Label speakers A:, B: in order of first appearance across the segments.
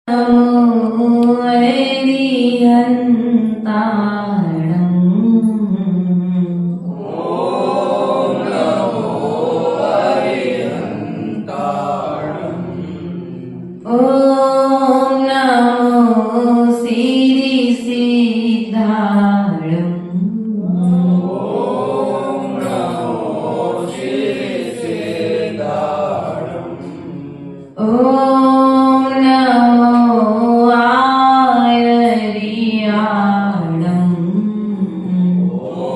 A: नमो अरिहन्ताणम्
B: ॐ नमो अरिहन्ताणम्
A: ॐ नमो सिद्धिसिद्धाणम्
B: ॐ नमो सिद्धिसिद्धाणम्
A: ॐ नमो आयर्याणम्
B: ॐ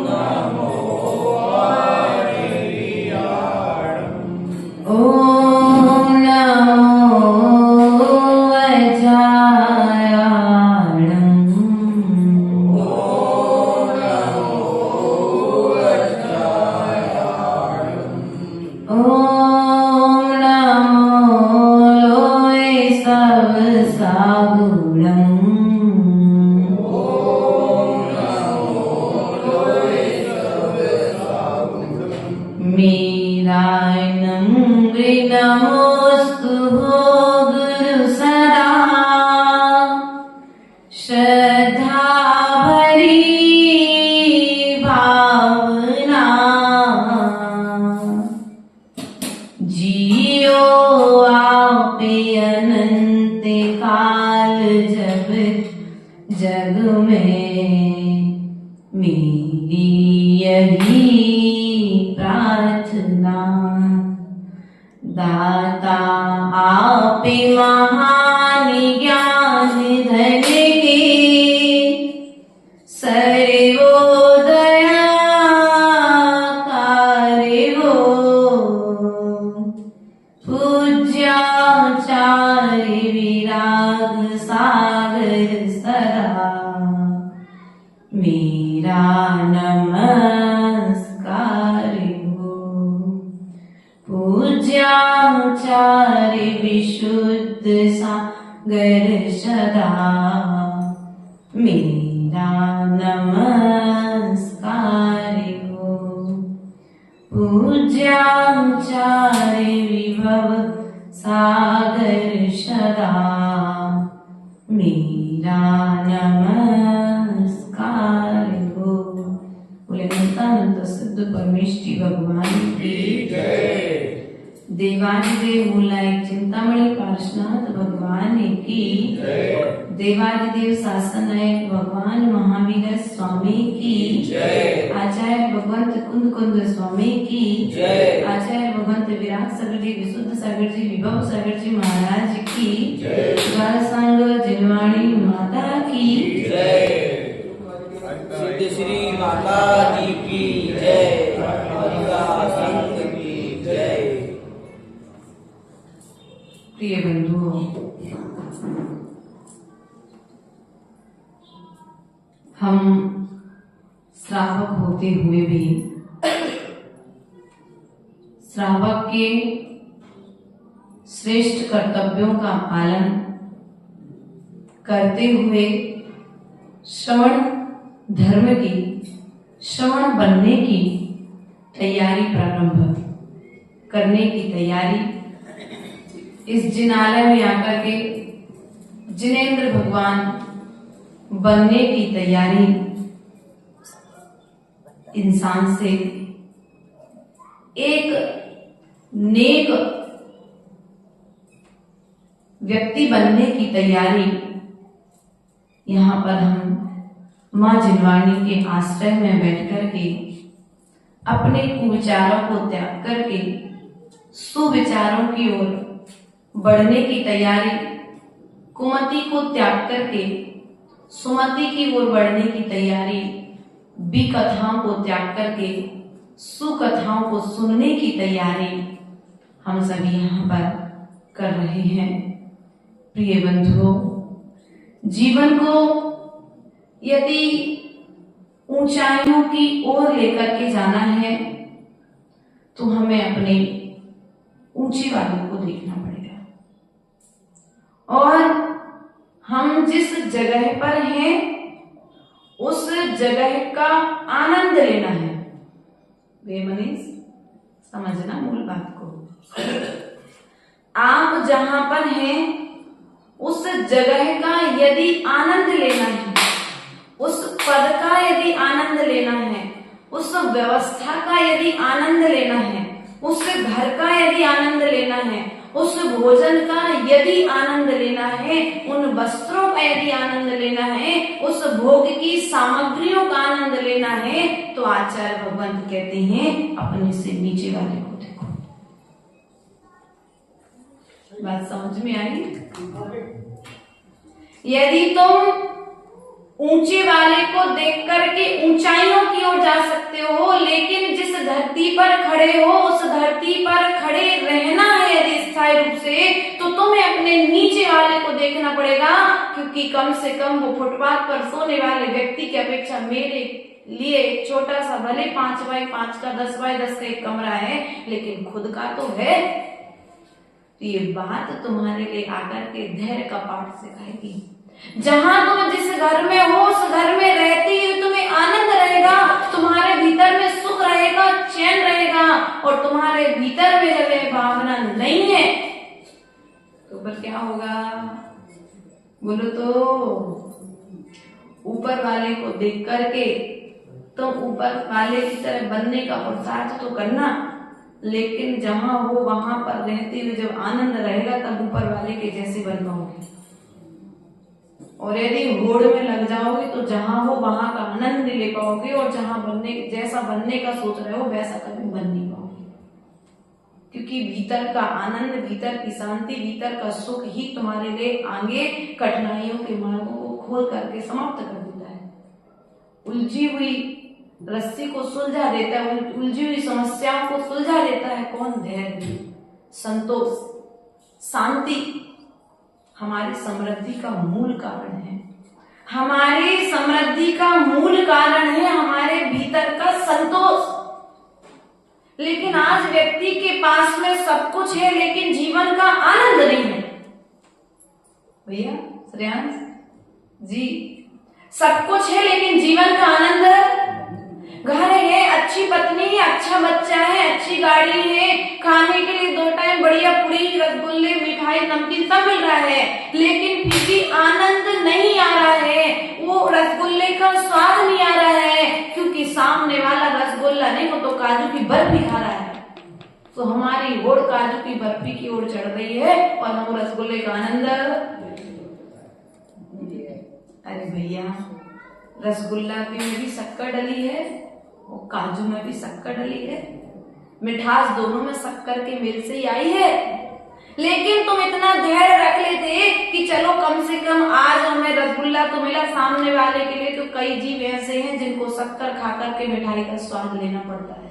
B: नमो
A: ॐ
B: आर्याणम्
A: नमो वज्रायाणम्
B: ॐ नमो वज्रायाणम्
A: ॐ नमो लोय सब सागुणम्
B: ॐ नमो लोहितवेदागुणम्
A: मीरायणं नमोऽस्तु गुरु सदा श्रद्धा भरी भावना जियो आपे अनंत काल जब जग में मेरी यही प्रार्थना दाता आपे महान ज्ञान धन के सर्वोदयाकारी हो पूज्याचार्य विराग सागर सदा मेरा नमस्कार हो पूज्याचार्य विशुद्ध सागर सदा मेरा नमस्कार हो पूज्याचार्य विभव सागर सदा मेरा नमस्कार हो। बोले नित्यानंद सिद्ध परमेष्ठी भगवान की
B: जय।
A: देवादिदेव मूलायक चिंतामणि पार्श्वनाथ भगवान की
B: जय।
A: देवादिदेव शासनायक भगवान महावीर स्वामी की
B: जय।
A: आचार्य भगवंत कुंद कुंद स्वामी की
B: जय।
A: आचार्य भगवंत विराट सागर जी विशुद्ध सागर जी विभव सागर जी महाराज की
B: जय।
A: सांग जिनवाणी माता की
B: जय। सिद्ध श्री माता जी की जय। हरिका संत की जय।
A: प्रिय बंधुओं, हम श्रावक होते हुए भी श्रावक के श्रेष्ठ कर्तव्यों का पालन करते हुए श्रवण धर्म की श्रवण बनने की तैयारी प्रारंभ करने की तैयारी इस जिनालय में आकर के जिनेंद्र भगवान बनने की तैयारी इंसान से एक नेक व्यक्ति बनने की तैयारी यहाँ पर हम माँ जिनवाणी के आश्रय में बैठ करके अपने कुविचारों को त्याग करके सुविचारों की ओर बढ़ने की तैयारी, कुमति को त्याग करके सुमति की ओर बढ़ने की तैयारी, विकथाओं को त्याग करके सुकथाओं को सुनने की तैयारी हम सभी यहाँ पर कर रहे हैं। प्रिय बंधुओं, जीवन को यदि ऊंचाइयों की ओर लेकर के जाना है तो हमें अपने ऊंची वालों को देखना पड़ेगा और हम जिस जगह पर हैं उस जगह का आनंद लेना है। वे मनीष समझना मूल बात को। आप जहां पर हैं जगह का यदि आनंद लेना है, उस पद का यदि आनंद लेना है, उस व्यवस्था का यदि आनंद लेना है, उस घर का यदि आनंद लेना है, उस भोजन का यदि आनंद लेना है, उन वस्त्रों का यदि आनंद लेना है, उस भोग की सामग्रियों का आनंद लेना है, तो आचार्य भगवंत कहते हैं अपने से नीचे वाले को देखो। बात समझ में आई? यदि तुम ऊंचे वाले को देख करके ऊंचाइयों की ओर जा सकते हो, लेकिन जिस धरती पर खड़े हो उस धरती पर खड़े रहना है यदि स्थायी रूप से, तो तुम्हें अपने नीचे वाले को देखना पड़ेगा, क्योंकि कम से कम वो फुटपाथ पर सोने वाले व्यक्ति की अपेक्षा मेरे लिए एक छोटा सा, भले 5x5 का 10x10 का एक कमरा है, लेकिन खुद का तो है। तो ये बात तुम्हारे लिए आकर के धैर्य का पाठ सिखाएगी। जहां तुम जिस घर में हो उस घर में रहती हुई तुम्हें आनंद रहेगा, तुम्हारे भीतर में सुख रहेगा, चैन रहेगा, और तुम्हारे भीतर में जब यह भावना नहीं है तो फिर क्या होगा? बोलो तो। ऊपर वाले को देख करके तुम ऊपर वाले की तरह बनने का पुरुषार्थ तो करना, लेकिन जहां हो वहां पर रहते हुए जब आनंद रहेगा तब ऊपर वाले के जैसे बन पाओगे। और यदि होड़ में लग जाओगे तो जहां हो वहां का आनंद नहीं ले पाओगे, और जहां जैसा बनने का सोच रहे हो वैसा कभी बन नहीं पाओगे, क्योंकि भीतर का आनंद, भीतर की शांति, भीतर का सुख ही तुम्हारे लिए आगे कठिनाइयों के मार्गों को खोल करके समाप्त कर देता है। उलझी हुई रस्सी को सुलझा देता है, उलझी हुई समस्याओं को सुलझा देता है कौन? धैर्य, संतोष, शांति हमारी समृद्धि का मूल कारण है। हमारी समृद्धि का मूल कारण है हमारे भीतर का संतोष। लेकिन आज व्यक्ति के पास में सब कुछ है लेकिन जीवन का आनंद नहीं है। भैया श्रेयांश जी, सब कुछ है लेकिन जीवन का आनंद, घर है, अच्छी पत्नी है, अच्छा बच्चा है, अच्छी गाड़ी है, खाने के लिए 2 टाइम बढ़िया पूरी, रसगुल्ले, मिठाई, नमकीन सब मिल रहा है, लेकिन फिर भी आनंद नहीं आ रहा है। वो रसगुल्ले का स्वाद नहीं आ रहा है, क्योंकि सामने वाला रसगुल्ला नहीं, वो तो काजू की बर्फी खा रहा है। तो हमारी होड़ काजू की बर्फी की ओर चढ़ रही है और हम रसगुल्ले का आनंद। अरे भैया, रसगुल्ला में भी शक्कर डली है और काजू में भी शक्कर डली है, मिठास दोनों में शक्कर के मेल से ही आई है। लेकिन तुम इतना धैर्य रख लेते कि चलो कम से कम आज हमें रसगुल्ला तो मिला, सामने वाले के लिए तो कई जीव ऐसे हैं जिनको शक्कर खाकर के मिठाई का स्वाद लेना पड़ता है।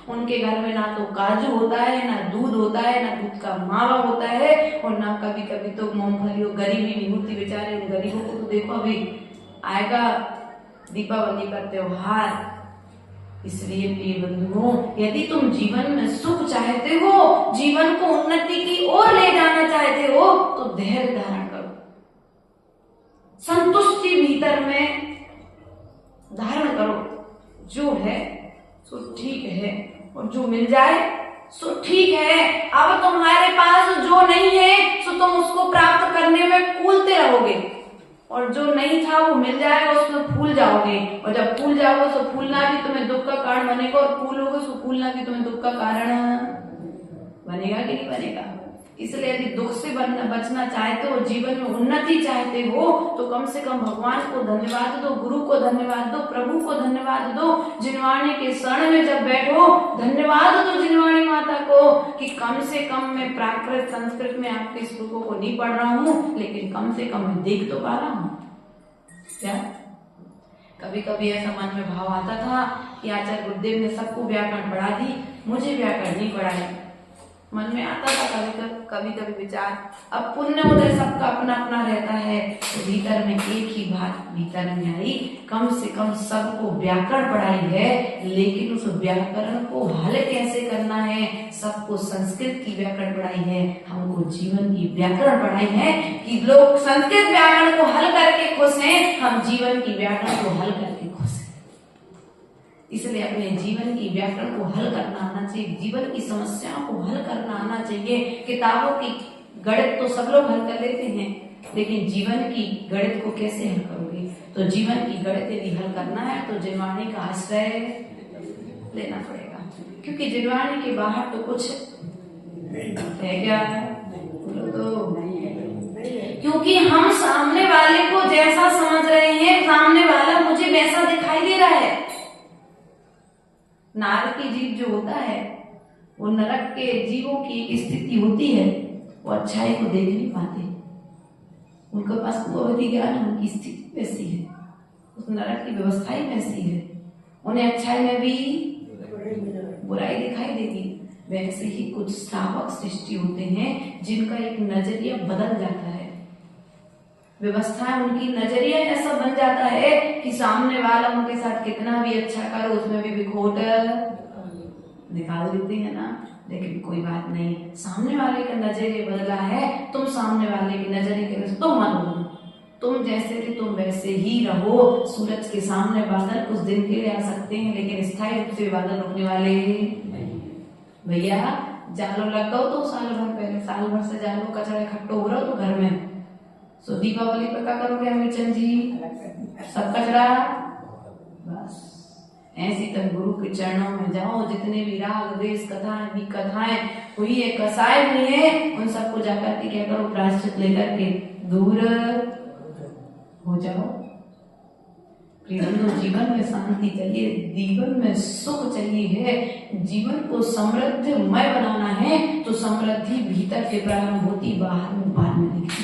A: उनके घर में ना तो काजू होता है, ना दूध होता है, ना दूध का मावा होता है, और ना कभी कभी तो मूंगफली, गरीबी नहीं होती बेचारे। उन गरीबों को तो देखो, अभी आएगा दीपावली का त्योहार। इसलिए प्रिय बंधुओं, यदि तुम जीवन में सुख चाहते हो, जीवन को उन्नति की ओर ले जाना चाहते हो, तो धैर्य धारण करो, संतुष्टि भीतर में धारण करो। जो है सो ठीक है, और जो मिल जाए सो ठीक है। अब तुम्हारे पास जो नहीं है सो तुम उसको प्राप्त करने में कूदते रहोगे, और जो नहीं था वो मिल जाएगा उसमें फूल जाओगे, और जब फूल जाओगे तो फूलना भी तुम्हें दुख का कारण बनेगा, और फूलोगे तो फूलना भी तुम्हें दुख का कारण बनेगा कि नहीं बनेगा। इसलिए यदि दुख से बचना चाहते हो, जीवन में उन्नति चाहते हो, तो कम से कम भगवान को धन्यवाद दो, गुरु को धन्यवाद दो, प्रभु को धन्यवाद दो। जिनवाणी के शरण में जब बैठो, धन्यवाद दो जिनवाणी माता को कि कम से कम मैं प्राकृत संस्कृत में आपके श्लोकों को नहीं पढ़ रहा हूँ, लेकिन कम से कम मैं देख तो पा रहा हूँ। क्या कभी कभी ऐसा मन में भाव आता था कि आचार्य गुरुदेव ने सबको व्याकरण पढ़ा दी, मुझे व्याकरण नहीं पढ़ाया। मन में आता था कभी कभी विचार। अब पुण्य उदय सबका अपना अपना रहता है, तो भीतर में एक ही बात भीतर में आई, कम से कम सबको व्याकरण पढ़ाई है, लेकिन उस व्याकरण को हल कैसे करना है। सबको संस्कृत की व्याकरण पढ़ाई है, हमको जीवन की व्याकरण पढ़ाई है कि लोग संस्कृत व्याकरण को हल करके खुश हैं, हम जीवन की व्याकरण को हल करके खुश हैं। इसलिए अपने जीवन की व्याकरण को हल करना आना चाहिए, जीवन की समस्याओं को हल करना आना चाहिए। किताबों की गणित तो सब लोग हल कर लेते हैं, लेकिन जीवन की गणित को कैसे हल करोगे? तो जीवन की गणित यदि हल करना है तो जिनवाणी का आश्रय लेना पड़ेगा, क्योंकि जिनवाणी के बाहर तो कुछ है क्या? बोलो तो। क्योंकि हम सामने वाले को जैसा समझ रहे हैं, सामने वाला मुझे वैसा दिखाई दे रहा है। नारद की जीव जो होता है वो नरक के जीवों की एक स्थिति होती है, वो अच्छाई को देख नहीं पाते, उनके पास वो अवधि ज्ञान, उनकी स्थिति वैसी है, उस नरक की व्यवस्था ही वैसी है, उन्हें अच्छाई में भी बुराई दिखाई देगी। वैसे ही कुछ श्रावक सृष्टि होते हैं जिनका एक नजरिया बदल जाता है, व्यवस्था उनकी नजरिया ऐसा बन जाता है कि सामने वाला उनके साथ कितना भी अच्छा करो उसमें भी विखोट निकाल देते हैं ना। लेकिन कोई बात नहीं, सामने वाले का नजरिया बदला है, तुम सामने वाले के नजरिए के तुम मत बदलो, तुम जैसे थे तुम वैसे ही रहो। सूरज के सामने बादल कुछ दिन के लिए आ सकते हैं, लेकिन स्थायी रूप से बादल रुकने वाले भैया। जालो लग गो तो साल भर पहले, साल भर से जालो कचरा इकट्ठो हो रहा तो घर में, सो दीपावली पर क्या करोगे अमीरचंद जी? सब कचरा बस ऐसी तक गुरु के चरणों में जाओ, जितने भी राग देश कथाएं भी कथाएं हुई है, कसाई हुई है, उन सबको जाकर के क्या करो, प्रायश्चित लेकर के दूर हो जाओ। जीवन में शांति चाहिए, जीवन में सुख चाहिए है, जीवन को समृद्धमय बनाना है तो समृद्धि भीतर से प्रारंभ होती, बाहर में बाद में दिखती।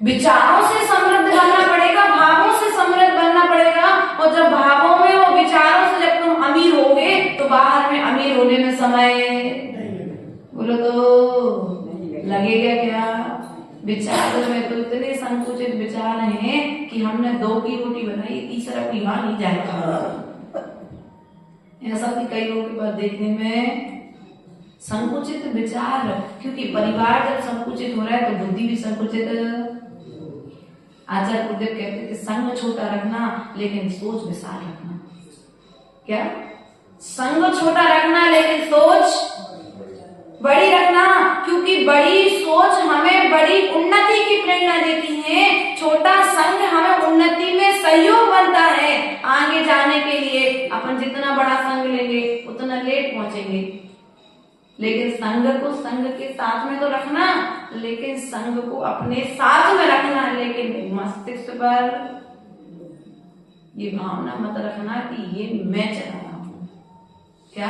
A: विचारों से समृद्ध बनना पड़ेगा, भावों से समृद्ध बनना पड़ेगा, और जब भावों में और विचारों से जब तुम अमीर होगे तो बाहर में अमीर होने में समय बोलो तो लगेगा क्या? विचारों में तो इतने संकुचित विचार हैं कि हमने 2 की रोटी बनाई, तीसरा पीवा नहीं जाएगा। ऐसा भी कई लोगों के पास देखने में संकुचित विचार, क्योंकि परिवार जब संकुचित हो रहा है तो बुद्धि भी संकुचित। आचार्य गुरुदेव कहते थे संग छोटा रखना लेकिन सोच विशाल रखना। क्या? संग छोटा रखना लेकिन सोच बड़ी रखना, क्योंकि बड़ी सोच हमें बड़ी उन्नति की प्रेरणा देती है, छोटा संग हमें उन्नति में सहयोग बनता है। आगे जाने के लिए अपन जितना बड़ा संग लेंगे उतना लेट पहुंचेंगे, लेकिन संग को संग के साथ में तो रखना, लेकिन संग को अपने साथ में रखना, लेकिन मस्तिष्क पर ये भावना मत रखना कि ये मैं चला रहा हूं, क्या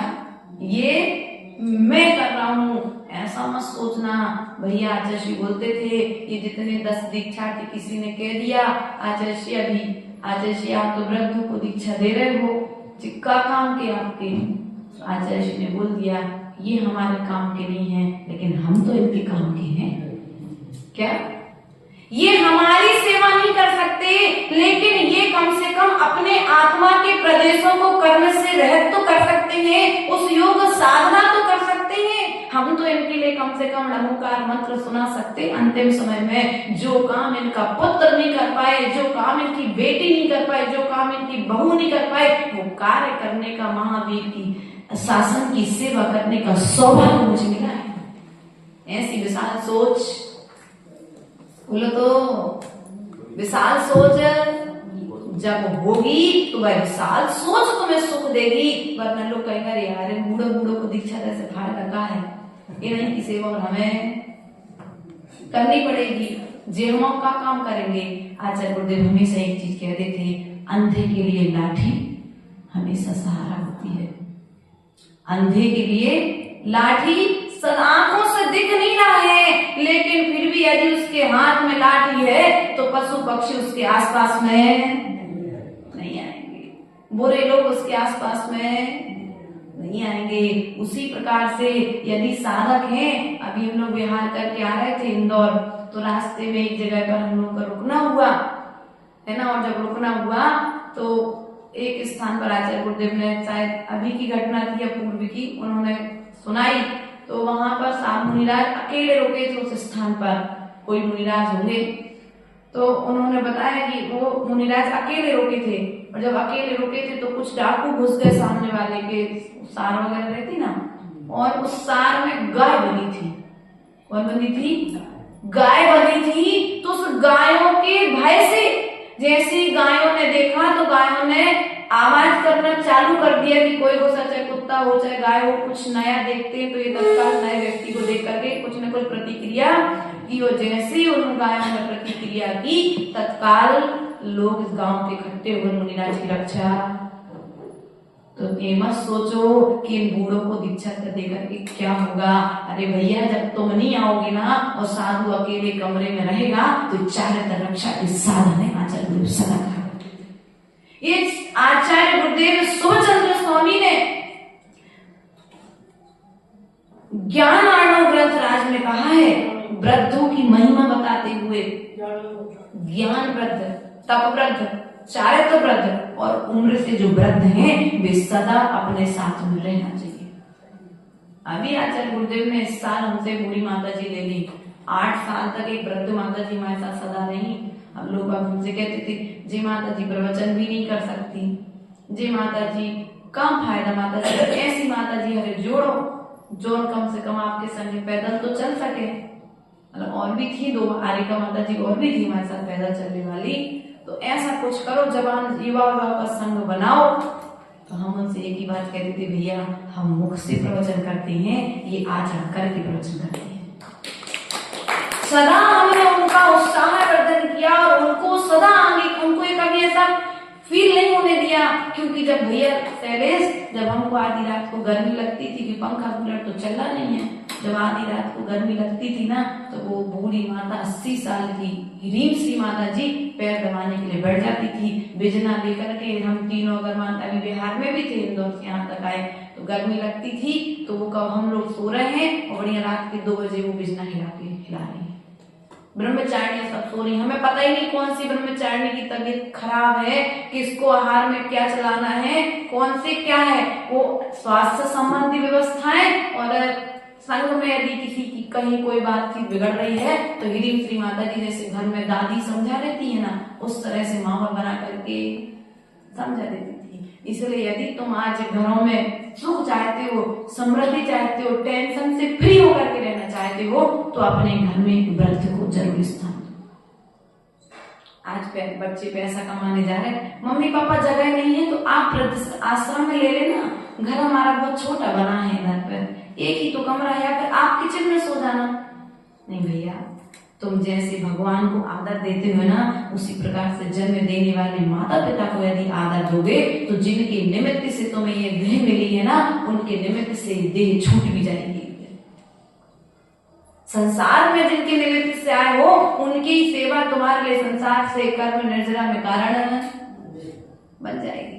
A: ये मैं कर रहा हूं, ऐसा मत सोचना। भैया आचार्य श्री बोलते थे, ये जितने 10 दीक्षार्थी किसी ने कह दिया आचार्य श्री अभी आचार्य श्री आप तो वृद्धों को दीक्षा दे रहे हो, चिक्का काम के आपके। आचार्य श्री ने बोल दिया ये हमारे काम के नहीं है, लेकिन हम तो इनके काम के हैं। क्या? ये हमारी सेवा नहीं कर सकते, लेकिन ये कम से कम अपने आत्मा के प्रदेशों को कर्म से रहित तो कर सकते हैं, उस योग साधना तो कर सकते हैं। हम तो इनके लिए कम से कम नमोकार मंत्र सुना सकते। अंतिम समय में जो काम इनका पुत्र नहीं कर पाए, जो काम इनकी बेटी नहीं कर पाए, जो काम इनकी बहू नहीं कर पाए, वो कार्य करने का, महावीर की शासन की सेवा करने का सौभाग्य मुझे मिला है। ऐसी विशाल सोच, बोलो तो विशाल सोच जब होगी तो वह विशाल सोच तुम्हें सुख देगी। वरना लोग कहेंगे अरे यार बूढ़ो बूढ़ो को दीक्षा जैसे फायदा का है, ये नहीं की सेवा और हमें करनी पड़ेगी। जेहों का काम करेंगे। आचार्य गुरुदेव हमेशा एक चीज कहते थे, अंधे के लिए लाठी हमेशा सहारा होती है। अंधे के लिए लाठी आंखों से दिख नहीं रहा है, लेकिन फिर भी यदि उसके हाथ में लाठी है तो पशु पक्षी उसके आसपास में नहीं आएंगे, बुरे लोग उसके आसपास में नहीं आएंगे। उसी प्रकार से यदि साधक हैं, अभी हम लोग विहार करके आ रहे थे इंदौर, तो रास्ते में एक जगह पर हम लोग का रुकना हुआ है ना, और जब रुकना हुआ तो एक स्थान पर आचार्य गुरुदेव ने, शायद अभी की घटना थी या पूर्व की, उन्होंने सुनाई। तो वहां पर साहब मुनिराज अकेले रुके थे उस स्थान पर, कोई मुनिराज होंगे, तो उन्होंने बताया कि वो मुनिराज अकेले रुके थे, और जब अकेले रुके थे तो कुछ डाकू घुस गए सामने वाले के, सार वगैरह रहती ना, और उस सार में गाय बंधी थी। कौन बंधी थी? गाय बंधी गायों के भय से, जैसी गायों ने देखा तो गायों ने आवाज करना चालू कर दिया कि कोई हो, चाहे कुत्ता हो चाहे गाय हो, कुछ नया देखते हैं तो ये तत्काल नए व्यक्ति को देख करके कुछ न कुछ प्रतिक्रिया की। और जैसे ही उन गायों ने प्रतिक्रिया की, तत्काल लोग इस गांव के इकट्ठे हुए मुनिराज की रक्षा। तो ये मत सोचो कि इन बूढ़ों को दीक्षा देकर के क्या होगा। अरे भैया, जब तुम नहीं आओगे ना और साधु अकेले कमरे में रहेगा तो चारों तरफ रक्षा के साधन है। आचार्य सदा ये आचार्य गुरुदेव सुभचंद्र स्वामी ने ज्ञान आर्णव ग्रंथ राज में कहा है, वृद्धों की महिमा बताते हुए, ज्ञान वृद्ध, तप वृद्ध, चारित्र वृद्ध और उम्र से जो वृद्ध हैं वे सदा अपने साथ में रहना चाहिए। अभी आचार्य गुरुदेव ने इस साल हमसे बूढ़ी माता जी ले ली। 8 साल तक एक वृद्ध माता जी हमारे साथ सदा रही। अब लोग हमसे कहते थे, जी माता जी प्रवचन भी नहीं कर सकती, जी माता जी कम फायदा, माता जी ऐसी माता जी हरे जोड़ो जो कम से कम आपके संग पैदल तो चल सके। मतलब और भी थी 2 आरिका माता जी और भी थी हमारे साथ पैदल चलने वाली। तो ऐसा कुछ करो, जवान युवा का संग बनाओ। तो हम उनसे एक ही बात कहते थे, भैया हम मुख से प्रवचन करते हैं, ये आचरण करके प्रवचन करते हैं। सदा हमने उनका उत्साह वर्धन किया और उनको सदा आगे, उनको एक कभी ऐसा फील नहीं होने दिया। क्योंकि जब भैया शैलेश, जब हमको आधी रात को गर्मी लगती थी कि पंखा कूलर तो चला नहीं है, जब आधी रात को गर्मी लगती थी ना तो वो बूढ़ी माता 80 साल की रीम सी माता जी पैर दबाने के लिए बैठ जाती थी। बिजना लेकर के हम तीनों, अगर माता अभी बिहार में भी थे, इंदौर से यहाँ तक आए, तो गर्मी लगती थी तो वो कब हम लोग सो रहे हैं और बढ़िया रात के 2 बजे वो बिजना हिला रही है। ब्रह्मचारिणी सब सो रही, हमें पता ही नहीं कौन सी ब्रह्मचारिणी की तबीयत खराब है, किसको आहार में क्या चलाना है, कौन से क्या है। वो स्वास्थ्य संबंधी व्यवस्थाएं और संघ में यदि किसी की कहीं कोई बातचीत बिगड़ रही है तो हिरीम श्री माता जी जैसे घर में दादी समझा रहती है ना, उस तरह से माहौल बना करके समझा देती थी। इसलिए यदि तुम आज घरों में सुख चाहते हो, समृद्धि चाहते हो, टेंशन से फ्री होकर के रहना चाहते हो तो अपने घर में एक वृद्ध को जरूर स्थान दो। आज बच्चे पैसा कमाने जा रहे हैं, मम्मी पापा जगह नहीं है तो आप वृद्ध आश्रम में ले लेना, घर हमारा बहुत छोटा बना है, इधर पर एक ही तो कमरा है, या फिर आप किचन में सो जाना। नहीं भैया, तुम जैसे भगवान को आदर देते हो ना, उसी प्रकार से जन्म देने वाले माता पिता को यदि आदर दोगे तो जिनके निमित्त से तुम्हें ये देह मिली है ना, उनके निमित्त से देह छूट भी जाएगी। संसार में जिनके निमित्त से आए हो उनकी सेवा तुम्हारे लिए संसार से कर्म निर्जरा में कारण बन जाएगी।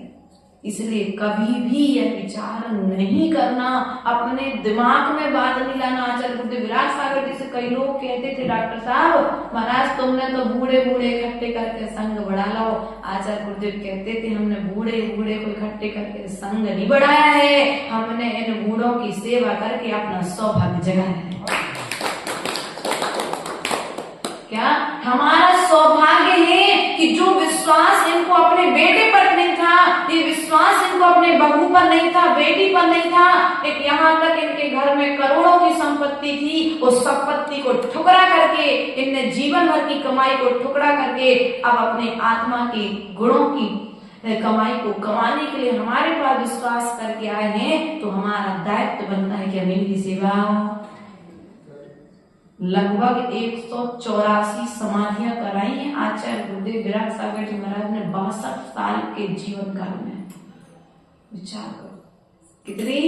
A: इसलिए कभी भी यह विचार नहीं करना, अपने दिमाग में बात नहीं लाना। आचार्य गुरुदेव विराट सागर जी से कई लोग कहते थे, डॉक्टर साहब महाराज तुमने तो बूढ़े बूढ़े इकट्ठे करके संघ बढ़ा लो। आचार्य गुरुदेव कहते थे, हमने बूढ़े बूढ़े को इकट्ठे करके संघ नहीं बढ़ाया है, हमने इन बूढ़ों की सेवा करके अपना सौभाग्य जगाया है। क्या हमारा सौभाग्य है कि जो विश्वास इनको अपने बेटे पर नहीं था, ये विश्वास इनको अपने बहू पर नहीं था, बेटी पर नहीं था, एक यहाँ तक इनके घर में करोड़ों की संपत्ति थी, उस संपत्ति को ठुकरा करके इनने जीवन भर की कमाई को ठुकरा करके अब अपने आत्मा के गुणों की कमाई को कमाने के लिए हमारे पास विश्वास करके आए हैं। तो हमारा दायित्व बनता है कि हम इनकी सेवा। लगभग 184 समाधियां कराई हैं आचार्य गुरुदेव विराट सागर जी महाराज ने 62 साल के जीवन काल में। विचार करो कितनी,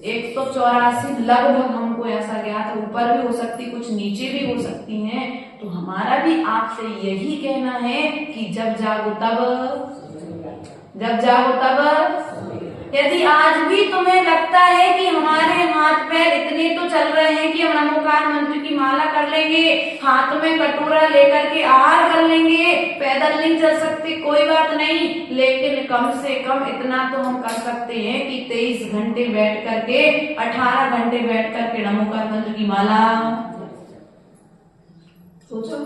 A: 184 लगभग। हमको ऐसा ज्ञात है, ऊपर भी हो सकती, कुछ नीचे भी हो सकती हैं। तो हमारा भी आपसे यही कहना है कि जब जागो तब यदि आज भी तुम्हें लगता है कि हमारे हाथ पैर इतने तो चल रहे हैं कि हम नमोकार मंत्र की माला कर लेंगे, हाथ में कटोरा लेकर के आहार कर लेंगे, पैदल नहीं चल सकते, कोई बात नहीं, लेकिन कम से कम इतना तो हम कर सकते हैं कि 23 घंटे बैठ करके, 18 घंटे बैठ करके नमोकार मंत्र की माला। सोचो,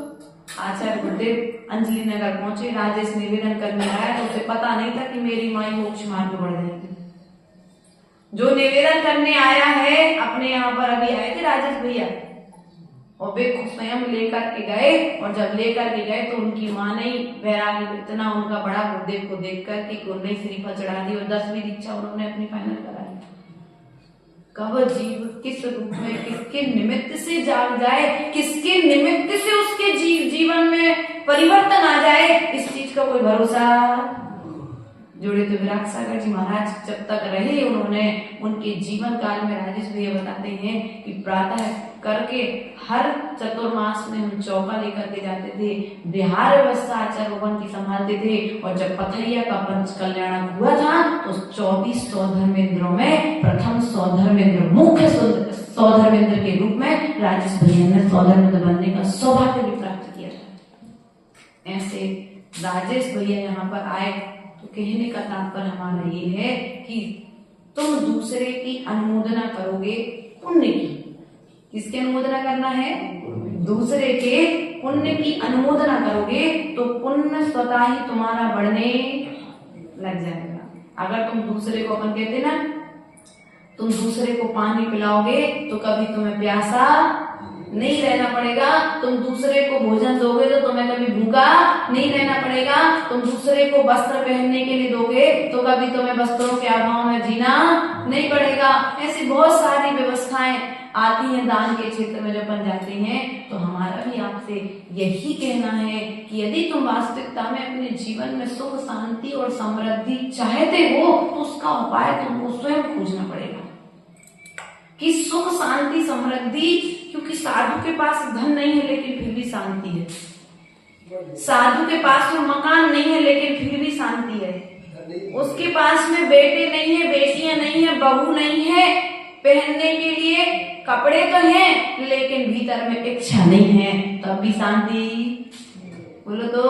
A: आचार्य गुरुदेव अंजलि नगर पहुंचे, राजेश निवेदन करने आया तो उसे पता नहीं था कि मेरी माई मोक्ष मार्ग बढ़ जाएगी। जो निवेदन करने आया है अपने यहाँ पर, अभी आए थे राजेश भैया, और वे खुद स्वयं लेकर के गए, और जब लेकर के गए तो उनकी माँ ने वैराग्य इतना उनका बड़ा गुरुदेव को देख कर कि उन्हें श्रीफल चढ़ा दी और 10वीं दीक्षा उन्होंने अपनी फाइनल करा ली। कब जीव किस रूप में किसके निमित्त से जाग जाए, किसके निमित्त से उसके जीवन में परिवर्तन आ जाए, इस चीज का कोई भरोसा। जुड़े तो विराट सागर जी महाराज जब तक रहे, उन्होंने उनके जीवन काल में राजेश भैया बताते हैं कि प्रातः करके हर चतुर्मास में हम चौका लेकर के जाते थे, बिहार व्यवस्था आचार भवन की संभालते थे, और जब पथरिया का पंच कल्याण हुआ था तो 24 सौधर्मेंद्रों में प्रथम सौधर्मेंद्र, मुख्य सौधर्मेंद्र के रूप में राजेश भैया ने सौधर्मेंद्र बनने का सौभाग्य भी प्राप्त किया था। ऐसे राजेश भैया यहाँ पर आए तो कहने का तात्पर्य हमारा ये है कि तुम दूसरे की अनुमोदना करोगे पुण्य की। किसकी अनुमोदना करना है? दूसरे के पुण्य की अनुमोदना करोगे तो पुण्य स्वतः ही तुम्हारा बढ़ने लग जाएगा। अगर तुम दूसरे को, अपन कहते ना, तुम दूसरे को पानी पिलाओगे तो कभी तुम्हें प्यासा नहीं रहना पड़ेगा, तुम दूसरे को भोजन दोगे तो तुम्हें कभी भूखा नहीं रहना पड़ेगा, तुम दूसरे को वस्त्र पहनने के लिए दोगे तो कभी तुम्हें वस्त्रों के अभाव में जीना नहीं पड़ेगा। ऐसी बहुत सारी व्यवस्थाएं आती हैं दान के क्षेत्र में। जब बन जाते हैं तो हमारा भी आपसे यही कहना है कि यदि तुम वास्तविकता में अपने जीवन में सुख शांति और समृद्धि चाहते हो तो उसका उपाय तुमको स्वयं खोजना पड़ेगा कि सुख शांति समृद्धि, क्योंकि साधु के पास धन नहीं है लेकिन फिर भी शांति है, साधु के पास में मकान नहीं है लेकिन फिर भी शांति है, उसके पास में बेटे नहीं है, बेटियां नहीं है, बहू नहीं है, पहनने के लिए कपड़े तो हैं लेकिन भीतर में इच्छा नहीं है, तब भी शांति। बोलो तो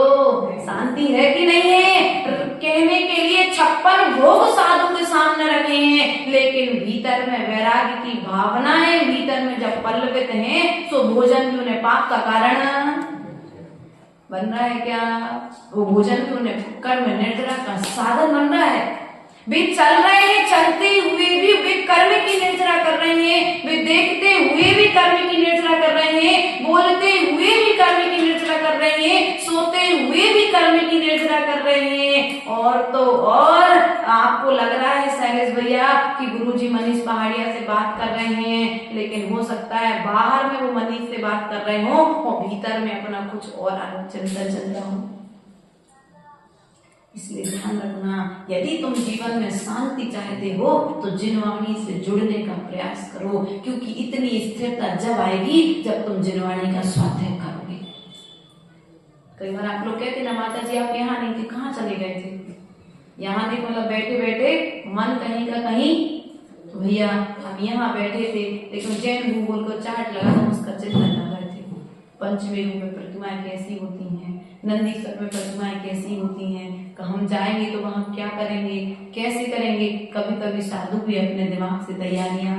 A: शांति है कि नहीं है? कहने के लिए 56 भोग साधु के सामने रखे हैं लेकिन भीतर में वैराग्य की भावनाएं भीतर में जब पल्लवित हैं तो भोजन भी उन्हें पाप का कारण बन रहा है क्या? वो भोजन भी उन्हें कर्म निर्जरा का साधन बन रहा है। वे चल रहे हैं, चलते हुए भी वे कर्म की निर्जरा कर रहे हैं, वे देखते हुए भी कर्म की निर्जरा कर रहे हैं, बोलते हुए भी कर्म की निर्जरा कर रहे हैं, सोते हुए भी कर्म की निर्जरा कर रहे हैं। और तो और आपको लग रहा है शैलेश भैया कि गुरुजी मनीष पहाड़िया से बात कर रहे हैं, लेकिन हो सकता है बाहर में वो मनीष से बात कर रहे हो और भीतर में अपना कुछ और अलग चिंतन चल रहा हो। इसलिए ध्यान रखना, यदि तुम जीवन में शांति चाहते हो तो जिनवाणी से जुड़ने का प्रयास करो, क्योंकि इतनी स्थिरता जब आएगी जब तुम जिनवाणी का स्वाध्याय करोगे। कई बार आप लोग कहते ना माता जी आप यहाँ नहीं थे, कहाँ चले गए थे? यहाँ नहीं, मतलब बैठे बैठे मन कहीं का कहीं। तो भैया हम यहाँ बैठे थे लेकिन जैन भूगोल को चार्ट लगा हम उसका चिंतन कर रहे थे। पंचमेरु में प्रतिमाएं कैसी होती हैं, नंदीश्वर में प्रतिमाएं कैसी होती हैं, हम जाएंगे तो वहां क्या करेंगे, कैसे करेंगे। कभी कभी साधु भी अपने दिमाग से तैयारियां,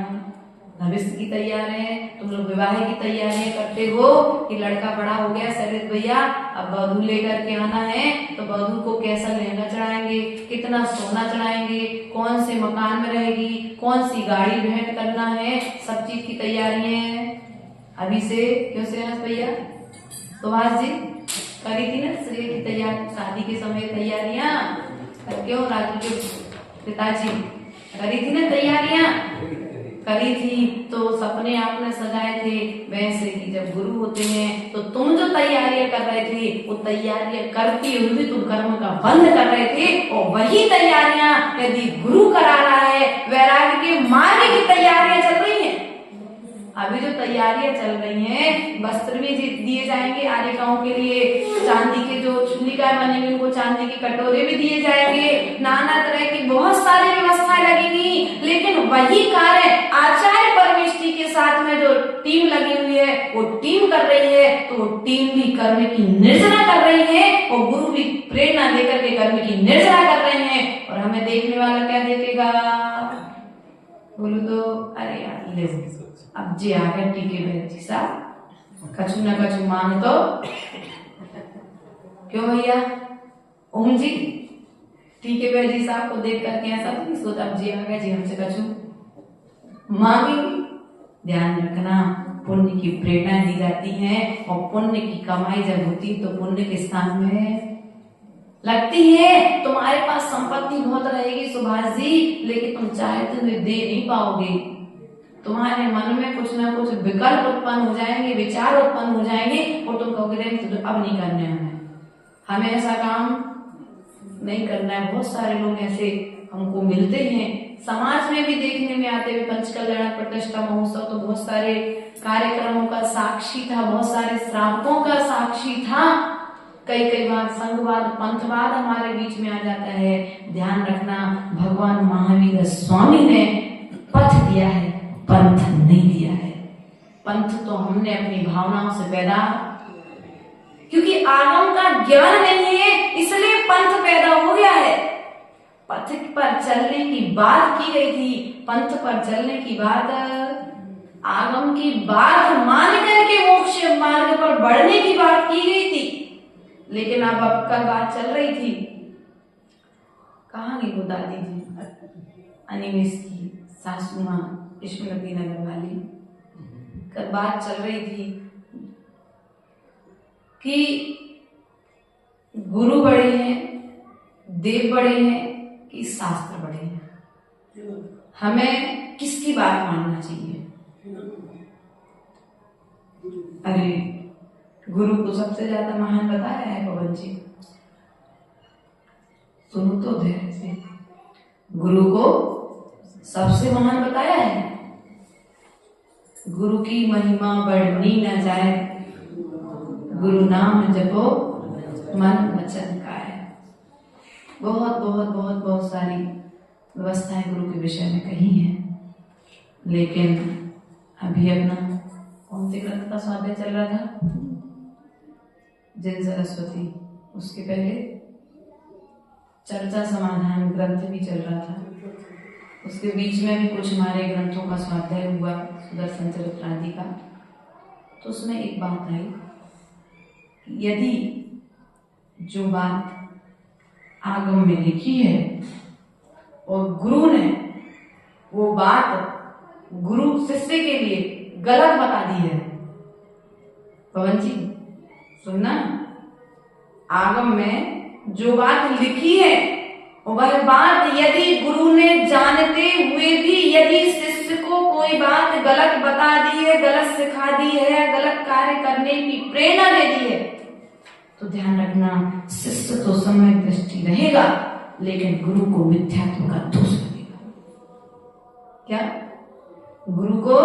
A: भविष्य की तैयार है, तुम लोग विवाह की तैयारियां करते हो कि लड़का बड़ा हो गया शैलेश भैया अब वधू लेकर के आना है तो वधू को कैसा लहंगा चढ़ाएंगे, कितना सोना चढ़ाएंगे, कौन से मकान में रहेगी, कौन सी गाड़ी भेंट करना है, सब चीज की तैयारी है अभी से। क्यों श्रेयस भैया, सुभाष जी करी थी ना श्रेय की तैयारी, शादी के समय तैयारियां? क्यों राजू के पिताजी करी थी ना तैयारियां? करी थी। तो सपने आपने सजाए थे वैसे ही जब गुरु होते हैं तो तुम जो तैयारियां कर रहे थे वो तैयारियां करती हुई भी तुम कर्म का बंध कर रहे थे, और वही तैयारियां यदि गुरु करा रहा है, वैराग्य के मार्ग की तैयारियां चल रही हैं। अभी जो तैयारियां चल रही हैं, वस्त्र भी दिए जाएंगे आर्यिकाओं के लिए, चांदी के जो चूलिकाएं बनेंगी उनको चांदी के कटोरे भी दिए जाएंगे, नाना तरह की बहुत सारी व्यवस्थाएं लगेंगी। लेकिन वही कार्य आचार्य परमेष्ठी के साथ में जो टीम लगी हुई है वो टीम कर रही है, तो वो टीम भी कर्म की निर्जरा कर रही है और गुरु भी प्रेरणा लेकर के कर्म की निर्जरा कर रहे हैं। और हमें देखने वाला क्या देखेगा? बोलो तो अरे यार ले अब जी आ गया टीके बैठ जी साहब, कछु न कछु मांग तो। क्यों भैया ओम जी टीके बैठ जी साहब को देख करके ऐसा तो नहीं सोचा अब जी आ गया जी हमसे कछु मांगेंगे। ध्यान रखना पुण्य की प्रेरणा दी जाती है। और पुण्य की कमाई जब होती है तो पुण्य के स्थान में लगती है। तुम्हारे पास संपत्ति बहुत रहेगी सुभाष जी, लेकिन तुम चाहते हुए दे नहीं पाओगे। तुम्हारे मन में कुछ ना कुछ विकल्प उत्पन्न हो जाएंगे, विचार उत्पन्न हो जाएंगे और तुम कहोगे तो अब नहीं करने हमें ऐसा काम नहीं करना है। बहुत सारे लोग ऐसे हमको मिलते हैं, समाज में भी देखने में आते हुए। पंचकल्याण प्रतिष्ठा महोत्सव तो बहुत सारे कार्यक्रमों का साक्षी था, बहुत सारे श्रावकों का साक्षी था। कई बार संघवाद पंथवाद हमारे बीच में आ जाता है। ध्यान रखना, भगवान महावीर स्वामी ने पथ दिया है, पंथ नहीं दिया है। पंथ तो हमने अपनी भावनाओं से पैदा, क्योंकि आगम का ज्ञान नहीं है इसलिए पंथ पैदा हो गया है। पथ पर चलने की बात की गई थी, पंथ पर चलने की बात, आगम की बात मान करके मोक्ष मार्ग पर बढ़ने की बात की गई थी। लेकिन अब कल बात चल रही थी, कहाँ गई वो दादी जी अनिमेश की सासू माँ स्मृति नगर वाली। कल बात चल रही थी कि गुरु बड़े हैं, देव बड़े हैं कि शास्त्र बड़े हैं। हमें किसकी बात मानना चाहिए? अरे गुरु को सबसे ज्यादा महान बताया है पवन जी, सुनो तो धैर्य से। गुरु को सबसे महान बताया है। गुरु की महिमा बढ़नी न जाए, गुरु नाम जपो मन वचन काए। बहुत बहुत बहुत बहुत सारी व्यवस्थाएं गुरु के विषय में कही हैं, लेकिन अभी अपना कौन से ग्रंथ का स्वाध्याय चल रहा था? जिन सरस्वती, उसके पहले चर्चा समाधान ग्रंथ भी चल रहा था। उसके बीच में भी कुछ हमारे ग्रंथों का स्वाध्याय हुआ, सुदर्शन चरित्र आदि का। तो उसमें एक बात आई, यदि जो बात आगम में लिखी है और गुरु ने वो बात गुरु शिष्य के लिए गलत बता दी है, पवन जी सुनना, आगम में जो बात लिखी है वह बात यदि गुरु ने जानते हुए भी यदि शिष्य को कोई बात गलत बता दी है, गलत सिखा दी है, गलत कार्य करने की प्रेरणा दे दी है, तो ध्यान रखना शिष्य तो समय दृष्टि रहेगा, लेकिन गुरु को मिथ्यात्व का दोष लगेगा। क्या? गुरु को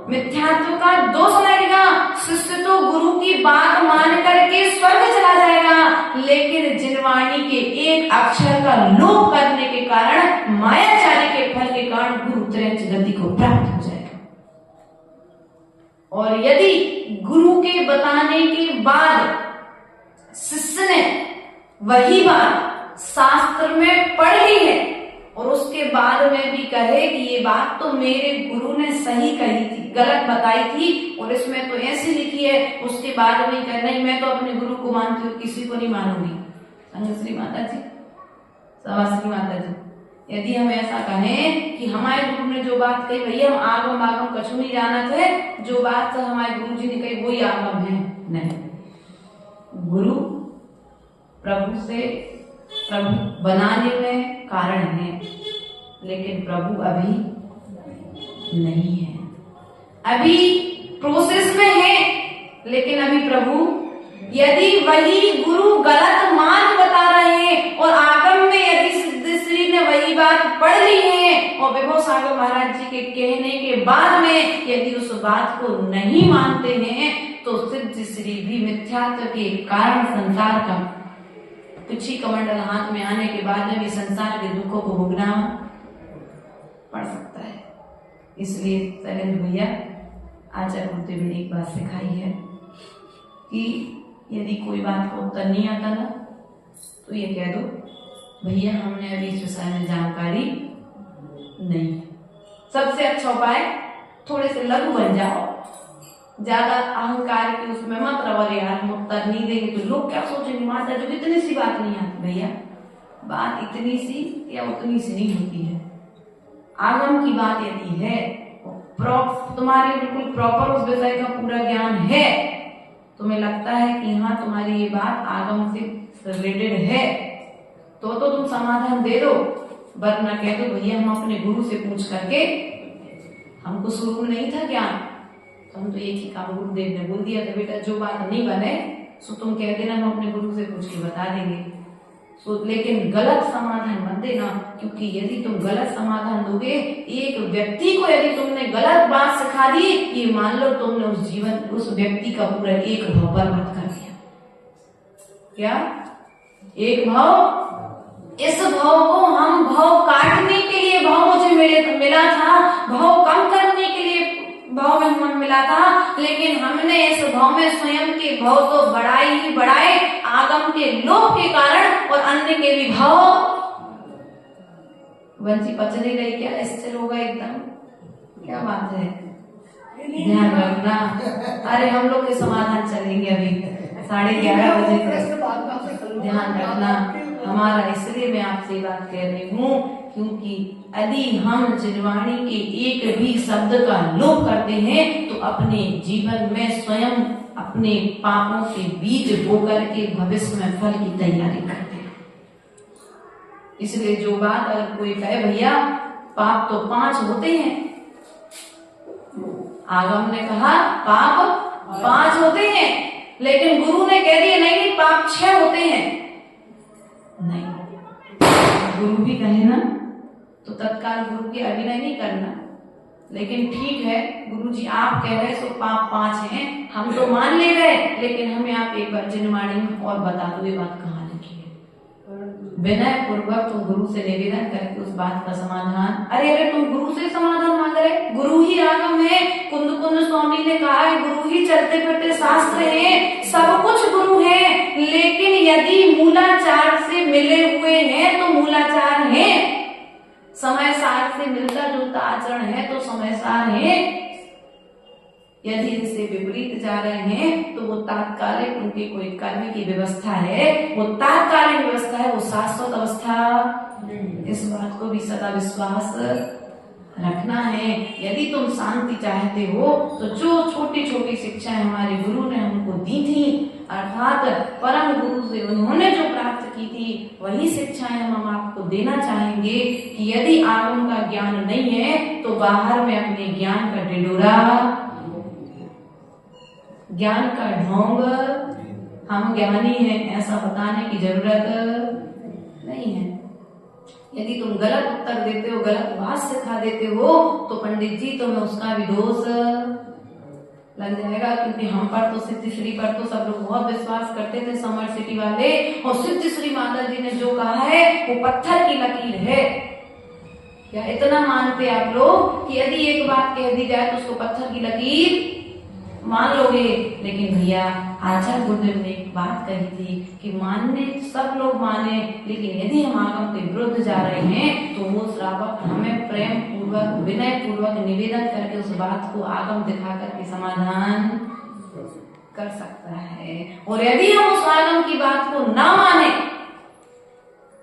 A: मिथ्यात्व का दोष लगेगा। शिष्य तो गुरु की बात मान करके स्वर्ग चला जाएगा, लेकिन जिनवाणी के एक अक्षर का लोप करने के कारण, मायाचारी के फल के कारण गुरु त्रैंच गति को प्राप्त हो जाएगा। और यदि गुरु के बताने के बाद शिष्य ने वही बात शास्त्र में पढ़ ली है और उसके बाद में भी कहे कि ये बात तो मेरे गुरु ने सही कही थी, गलत बताई थी और इसमें तो ऐसी लिखी है, उसके बाद भी कह नहीं मैं तो अपने गुरु को मानती हूँ, किसी को नहीं मानूंगी। संगश्री माता जी, सवाश्री माता जी, यदि हम ऐसा कहें कि हमारे गुरु ने जो बात कही भैया हम आगम आगम कछु नहीं जाना थे, जो बात हमारे गुरु जी ने कही वही आगम है, नहीं। गुरु प्रभु से प्रभु बनाने में कारण है, लेकिन प्रभु अभी नहीं है, अभी प्रोसेस में है, लेकिन अभी प्रभु, यदि वही गुरु गलत मार्ग बता रहे हैं और आगम में यदि सिद्धश्री ने वही बात पढ़ ली है और विभव सागर महाराज जी के कहने के बाद में यदि उस बात को नहीं मानते हैं, तो सिद्धश्री भी मिथ्यात्व के कारण संसार का कुछ कमंडल हाथ में आने के बाद में भी संसार के दुखों को भोगना पड़ सकता है। इसलिए शैलेंद्र भैया आचार्य गुरुदेव ने एक बात सिखाई है कि यदि कोई बात का उत्तर नहीं आता ना, तो ये कह दो भैया हमने अभी इस विषय में जानकारी नहीं। सबसे अच्छा उपाय थोड़े से लघु बन जाओ, ज्यादा अहंकार की उसमें मत रहो, यार हम उत्तर नहीं देंगे तो लोग क्या सोचेंगे, माता जो इतनी सी बात नहीं आती। भैया बात इतनी सी या उतनी सी नहीं होती है। आगम की बात यदि है तुम्हारी बिल्कुल प्रॉपर उस विषय का पूरा ज्ञान है, तुम्हें लगता है कि हाँ तुम्हारी ये बात आगम से रिलेटेड है, तो तुम समाधान दे दो, वरना कह दो भैया हम अपने गुरु से पूछ करके, हमको शुरू में नहीं था ज्ञान, तो हम तो एक ही काम गुरुदेव ने बोल दिया था बेटा जो बात नहीं बने सो तुम कह देना हम अपने गुरु से पूछ के बता देंगे। लेकिन गलत समाधान मत देना, क्योंकि यदि तुम गलत समाधान दोगे, एक व्यक्ति को यदि तुमने गलत बात सिखा दी, ये मान लो तुमने उस व्यक्ति का पूरा एक भाव बर्बाद कर दिया। क्या एक भाव? इस भाव को हम भाव काटने के लिए भाव मुझे मिला था, भाव कम करने के लिए भाव में मन मिला था, लेकिन हमने इस भाव में स्वयं के भाव तो बढ़ाए ही बढ़ाए, आगम के लोभ के कारण और अन्य के भी भाव। वंशी पच नहीं रही क्या? स्थिर होगा एकदम, क्या बात है, ध्यान रखना। अरे हम लोग के समाधान चलेंगे अभी 11:30 बजे तक, ध्यान रखना हमारा। इसलिए मैं आपसे बात कह रही हूँ क्योंकि यदि हम जिनवाणी के एक भी शब्द का लोप करते हैं तो अपने जीवन में स्वयं अपने पापों के बीज बोकर के भविष्य में फल की तैयारी करते हैं। इसलिए जो बात अगर कोई कहे भैया पाप तो 5 होते हैं, आगम ने कहा पाप 5 होते हैं, लेकिन गुरु ने कह दिया नहीं पाप 6 होते हैं। नहीं, गुरु भी कहे ना तो तत्काल गुरु की अभिनय नहीं करना, लेकिन ठीक है गुरु जी आप कह रहे सो पाप 5 हैं, हम तो मान ले गए, लेकिन हमें आप एक बार जिनवाणी में और बता दो ये बात कहाँ लिखी है। विनय पूर्वक तुम गुरु से निवेदन करके उस बात का समाधान, अरे तुम गुरु से समाधान मांग रहे, गुरु ही आगम है, कुंद कुंद स्वामी ने कहा है गुरु ही चलते फिरते शास्त्र है, सब कुछ गुरु है, लेकिन यदि मूलाचार से मिले हुए हैं तो मूलाचार है, समय सार से मिलता जुलता आचरण है तो समय सार है। यदि इनसे विपरीत जा रहे हैं तो वो तात्कालिक, उनकी कोई कर्म की व्यवस्था है, वो तात्कालिक व्यवस्था है, वो शाश्वत अवस्था। इस बात को भी सदा विश्वास रखना है। यदि तुम शांति चाहते हो तो जो छोटी छोटी शिक्षाएं हमारे गुरु ने हमको दी थी, अर्थात परम गुरु से उन्होंने जो प्राप्त की थी वही शिक्षाएं हम आपको देना चाहेंगे कि यदि आगम का ज्ञान नहीं है तो बाहर में अपने ज्ञान का ढिढोरा, ज्ञान का ढोंग, हम ज्ञानी हैं ऐसा बताने की जरूरत नहीं है। यदि तुम गलत उत्तर देते हो, गलत बात सिखा देते हो तो पंडित जी तुम्हें उसका भी दोष लग जाएगा, क्योंकि हम पर तो सिद्धि श्री पर तो सब लोग बहुत विश्वास करते थे समर सिटी वाले, और सिद्धि श्री माता जी ने जो कहा है वो पत्थर की लकीर है। क्या इतना मानते आप लोग कि यदि एक बात कह दी जाए तो उसको पत्थर की लकीर मान लोगे? लेकिन भैया आचार्य गुरुदेव ने एक बात कही थी कि मानने सब लोग माने, लेकिन यदि हम आगम के विरुद्ध जा रहे हैं तो वो श्रावक हमें प्रेम पूर्वक विनय पूर्वक निवेदन करके उस बात को आगम दिखा करके समाधान कर सकता है। और यदि हम उस आगम की बात को ना माने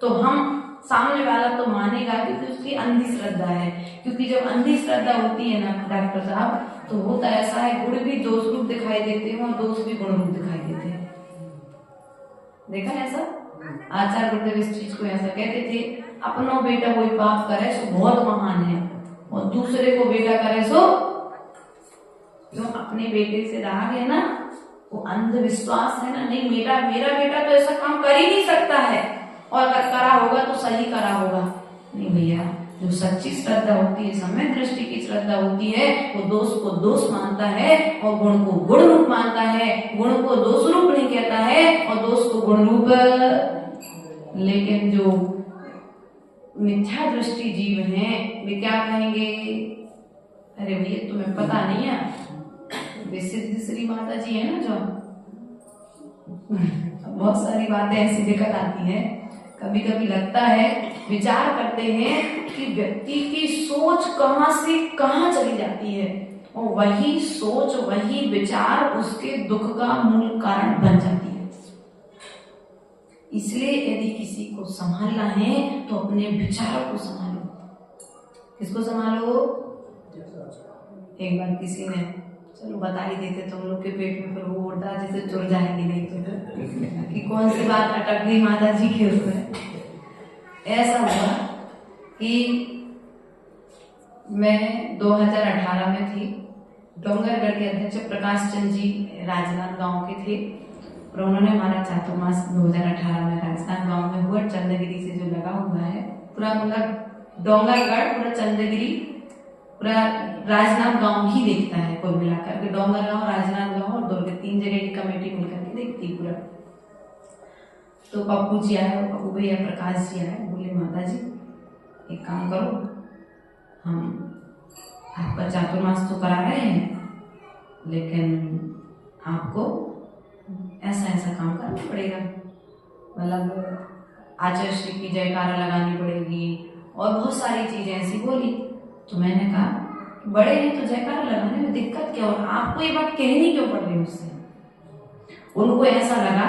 A: तो हम सामने वाला तो मानेगा क्योंकि उसकी अंधी श्रद्धा है, क्योंकि जब अंधी श्रद्धा होती है ना डॉक्टर साहब तो होता ऐसा है गुण भी दोष रूप दिखाई देते हैं और दोष भी गुण रूप दिखाई देते हैं। देखा ऐसा? आचार्य गुरुदेव इस चीज को ऐसा कहते थे, अपनो बेटा कोई पाप करे सो बहुत महान है और दूसरे को बेटा करे सो क्यों? अपने बेटे से रहा गया ना, वो अंधविश्वास है ना, नहीं मेरा बेटा तो ऐसा काम कर ही नहीं सकता है, और अगर करा होगा तो सही करा होगा। नहीं भैया, जो सच्ची श्रद्धा होती है, समय दृष्टि की श्रद्धा होती है, वो दोष को दोष मानता है और गुण को गुण रूप मानता है, गुण को दोष रूप नहीं कहता है और दोष को गुण रूप। लेकिन जो मिथ्या दृष्टि जीव हैं वे क्या कहेंगे? अरे भैया तुम्हें पता नहीं है, वे सिद्ध श्री माता जी है ना, जो बहुत सारी बातें ऐसी दिक्कत आती है, कभी कभी लगता है विचार करते हैं कि व्यक्ति की सोच कहां से कहां चली जाती है और वही सोच वही विचार उसके दुख का मूल कारण बन जाती है। इसलिए यदि किसी को संभालना है तो अपने विचारों को संभालो। किसको संभालो? एक बार किसी ने चलो बता ही देते तुम लोग के पेट में, फिर वो उड़ता जैसे चुर जाएंगे नहीं तो कि कौन सी बात अटक गई माता जी के उसमें। ऐसा हुआ कि मैं 2018 में थी। डोंगरगढ़ के अध्यक्ष प्रकाश चंद जी राजनांद गांव के थे और उन्होंने हमारा चातुर्मास 2018 में राजनांद गांव में हुआ। चंद्रगिरी से जो लगा हुआ है पूरा, मतलब डोंगरगढ़ पूरा चंद्रगिरी पूरा राजनांद गांव ही देखता है कुल मिलाकर के। डोंगर गांव, राजनांद गांव और दुर्ग 3 जगह की कमेटी मिलकर के देखती है पूरा। तो पप्पू जी आए, पप्पू भैया प्रकाश जी आए, बोले माता जी एक काम करो, हम आपका चातुर्मास तो करा रहे हैं लेकिन आपको ऐसा ऐसा काम करना पड़ेगा, मतलब आचार्य श्री की जयकारा लगानी पड़ेगी और बहुत सारी चीजें ऐसी बोली। तो मैंने कहा बड़े हैं तो जयकारा लगाने में दिक्कत क्या, और आपको ये बात कहनी क्यों पड़ रही मुझसे। उनको ऐसा लगा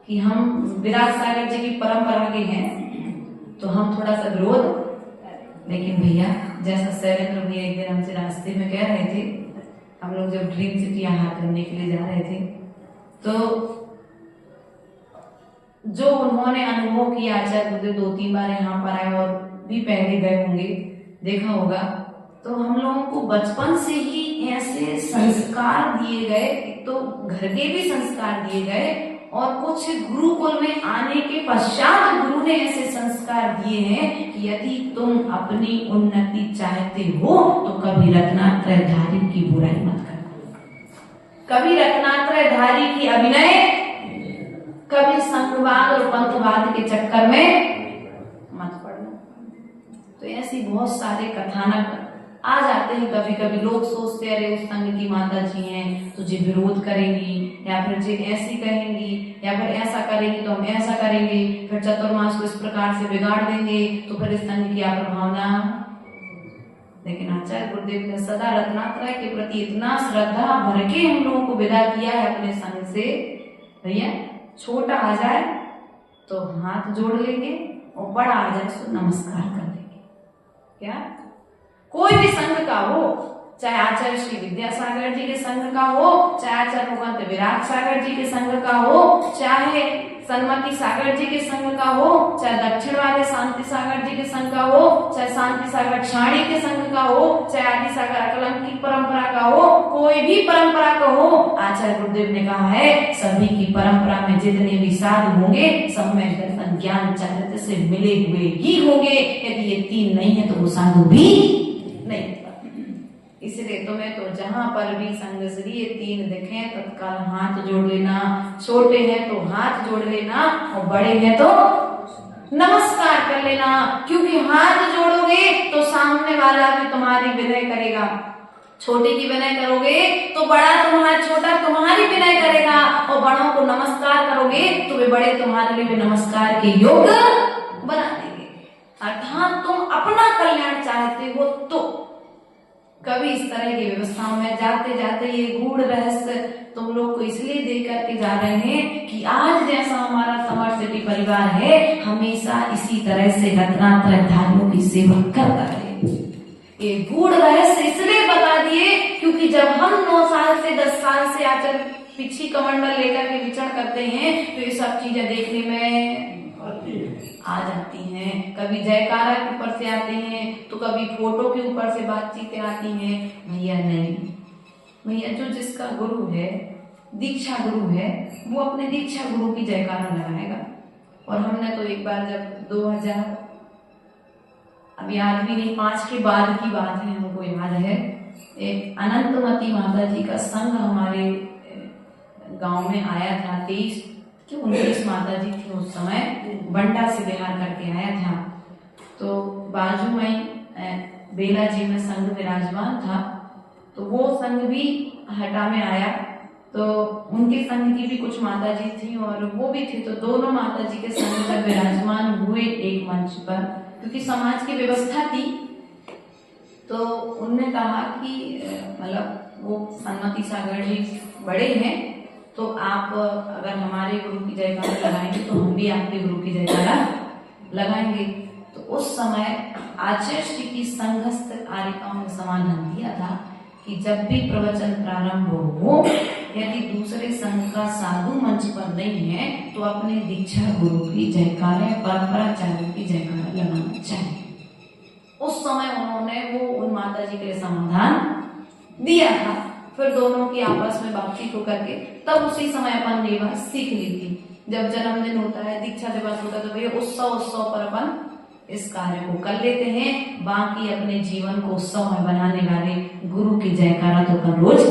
A: कि हम विराट सागर जी की परंपरा के हैं तो हम थोड़ा सा विरोध। लेकिन भैया जैसा शैलेंद्र भैया एक दिन हमसे रास्ते में कह रहे थे, हम लोग जब ड्रीम सिटी हाथ करने के लिए जा रहे थे, तो जो उन्होंने अनुभव किया, आचार्य गुरुदेव 2-3 बार यहाँ पर आए और भी पहले गए होंगे, देखा होगा, तो हम लोगों को बचपन से ही ऐसे संस्कार दिए गए। एक तो घर के भी संस्कार दिए गए और कुछ गुरुकुल में आने के पश्चात गुरु ने ऐसे संस्कार दिए हैं कि यदि तुम अपनी उन्नति चाहते हो तो कभी रत्नात्रयधारी की बुराई मत करना, कभी रत्नात्रयधारी की अभिनय, कभी संघवाद और पंथवाद के चक्कर में मत पड़ना। तो ऐसी बहुत सारे कथानक आ जाते हैं। कभी कभी लोग सोचते हैं अरे उस संघ की माता जी हैं तुझे विरोध करेंगी, या फिर जी ऐसी कहेंगी, या फिर ऐसा करेंगी तो हम ऐसा करेंगे, फिर चतुर्मास को इस प्रकार से बिगाड़ देंगे, तो फिर इस संघ की आप भावना। लेकिन आचार्य गुरुदेव ने सदा रत्नात्रय के प्रति इतना श्रद्धा भर के हम लोगों को विदा किया है अपने संघ से। भैया छोटा आ जाए तो हाथ जोड़ लेंगे और बड़ा आ जाए तो नमस्कार कर लेंगे। क्या कोई भी संघ का हो, चाहे आचार्य श्री विद्यासागर जी के संघ का हो, चाहे आचार्य भगवंत विराट सागर जी के संघ का हो, चाहे सन्मति सागर जी के संघ का हो, चाहे दक्षिण वाले शांति सागर जी के संघ का हो, चाहे शांति सागर छाणी के संघ का हो, चाहे आदि सागर अकलंकी परंपरा का हो, कोई भी परंपरा का हो, आचार्य गुरुदेव ने कहा है सभी की परंपरा में जितने भी साधु होंगे सब में दर्शन ज्ञान चरित्र से मिले हुए ही होंगे। यदि ये 3 नहीं है तो वो साधु भी नहीं। इसलिए तुम्हें तो जहां पर भी संग श्री ये 3 दिखे तत्काल हाथ जोड़ लेना। छोटे हैं तो हाथ जोड़ लेना और बड़े हैं तो नमस्कार कर लेना, क्योंकि हाथ जोड़ोगे तो सामने वाला भी तुम्हारी विनय करेगा। छोटे की विनय करोगे तो बड़ा छोटा तुम्हारी विनय करेगा, और बड़ों को नमस्कार करोगे तो वे बड़े तुम्हारे लिए भी नमस्कार के योग्य बना देंगे। अर्थात तुम अपना कल्याण चाहते हो तो कभी इस तरह की व्यवस्थाओं में जाते जाते ये गूढ़ रहस्य तुम लोग को इसलिए दे करके जा रहे हैं कि आज जैसा हमारा समर सिटी परिवार है हमेशा इसी तरह से रत्नात्रयधारियों की सेवा करता रहे। ये गूढ़ रहस्य इसलिए बता दिए क्योंकि जब हम 9 साल से 10 साल से आचर पिछी कमंडल लेकर के विचरण करते हैं तो ये सब चीजें देखने में आ जाती हैं। कभी जयकारा के ऊपर से आते हैं तो कभी फोटो के ऊपर से बातचीतें आती हैं। भैया नहीं, भैया जो जिसका गुरु है, दीक्षा गुरु है, वो अपने दीक्षा गुरु की जयकारा लगाएगा। और हमने तो एक बार जब 2000 अब याद भी नहीं 5 के बाद की बात है, हमको याद है, एक अनंतमती माता जी का संघ हमारे गांव में आया था। 19 माता जी थी उस समय, बंटा से बिहार करके आया था। तो बाजू में बेला जी में संघ विराजमान था, तो वो संघ भी हटा में आया। तो उनके संघ की भी कुछ माता जी थी और वो भी थी, तो दोनों माता जी के संघ जब विराजमान हुए एक मंच पर, क्योंकि समाज की व्यवस्था थी, तो उनने कहा कि मतलब वो सन्मति सागर जी बड़े हैं तो आप अगर हमारे गुरु की जयकारा लगाएंगे तो हम भी आपके गुरु की जयकारा लगाएंगे। तो उस समय आचार्य श्री की संघस्थ कारिकाओं ने समाधान दिया था कि जब भी प्रवचन प्रारंभ हो, यदि दूसरे संघ का साधु मंच पर नहीं है तो अपने दीक्षा गुरु की जयकारा, परंपराचार्यों की जयकारा लगाना चाहिए। उस समय उन्होंने वो उन माता जी के लिए समाधान दिया था। फिर दोनों की आपस में बातचीत होकर के तब उसी समय अपन ये बात सीख ली थी। जब जन्मदिन होता है, दीक्षा दिवस होता है, तो भैया उत्सव पर अपन इस कार्य को कर लेते हैं। बाकी अपने जीवन को उत्सव में बनाने वाले गुरु की जयकारा तो अपन रोज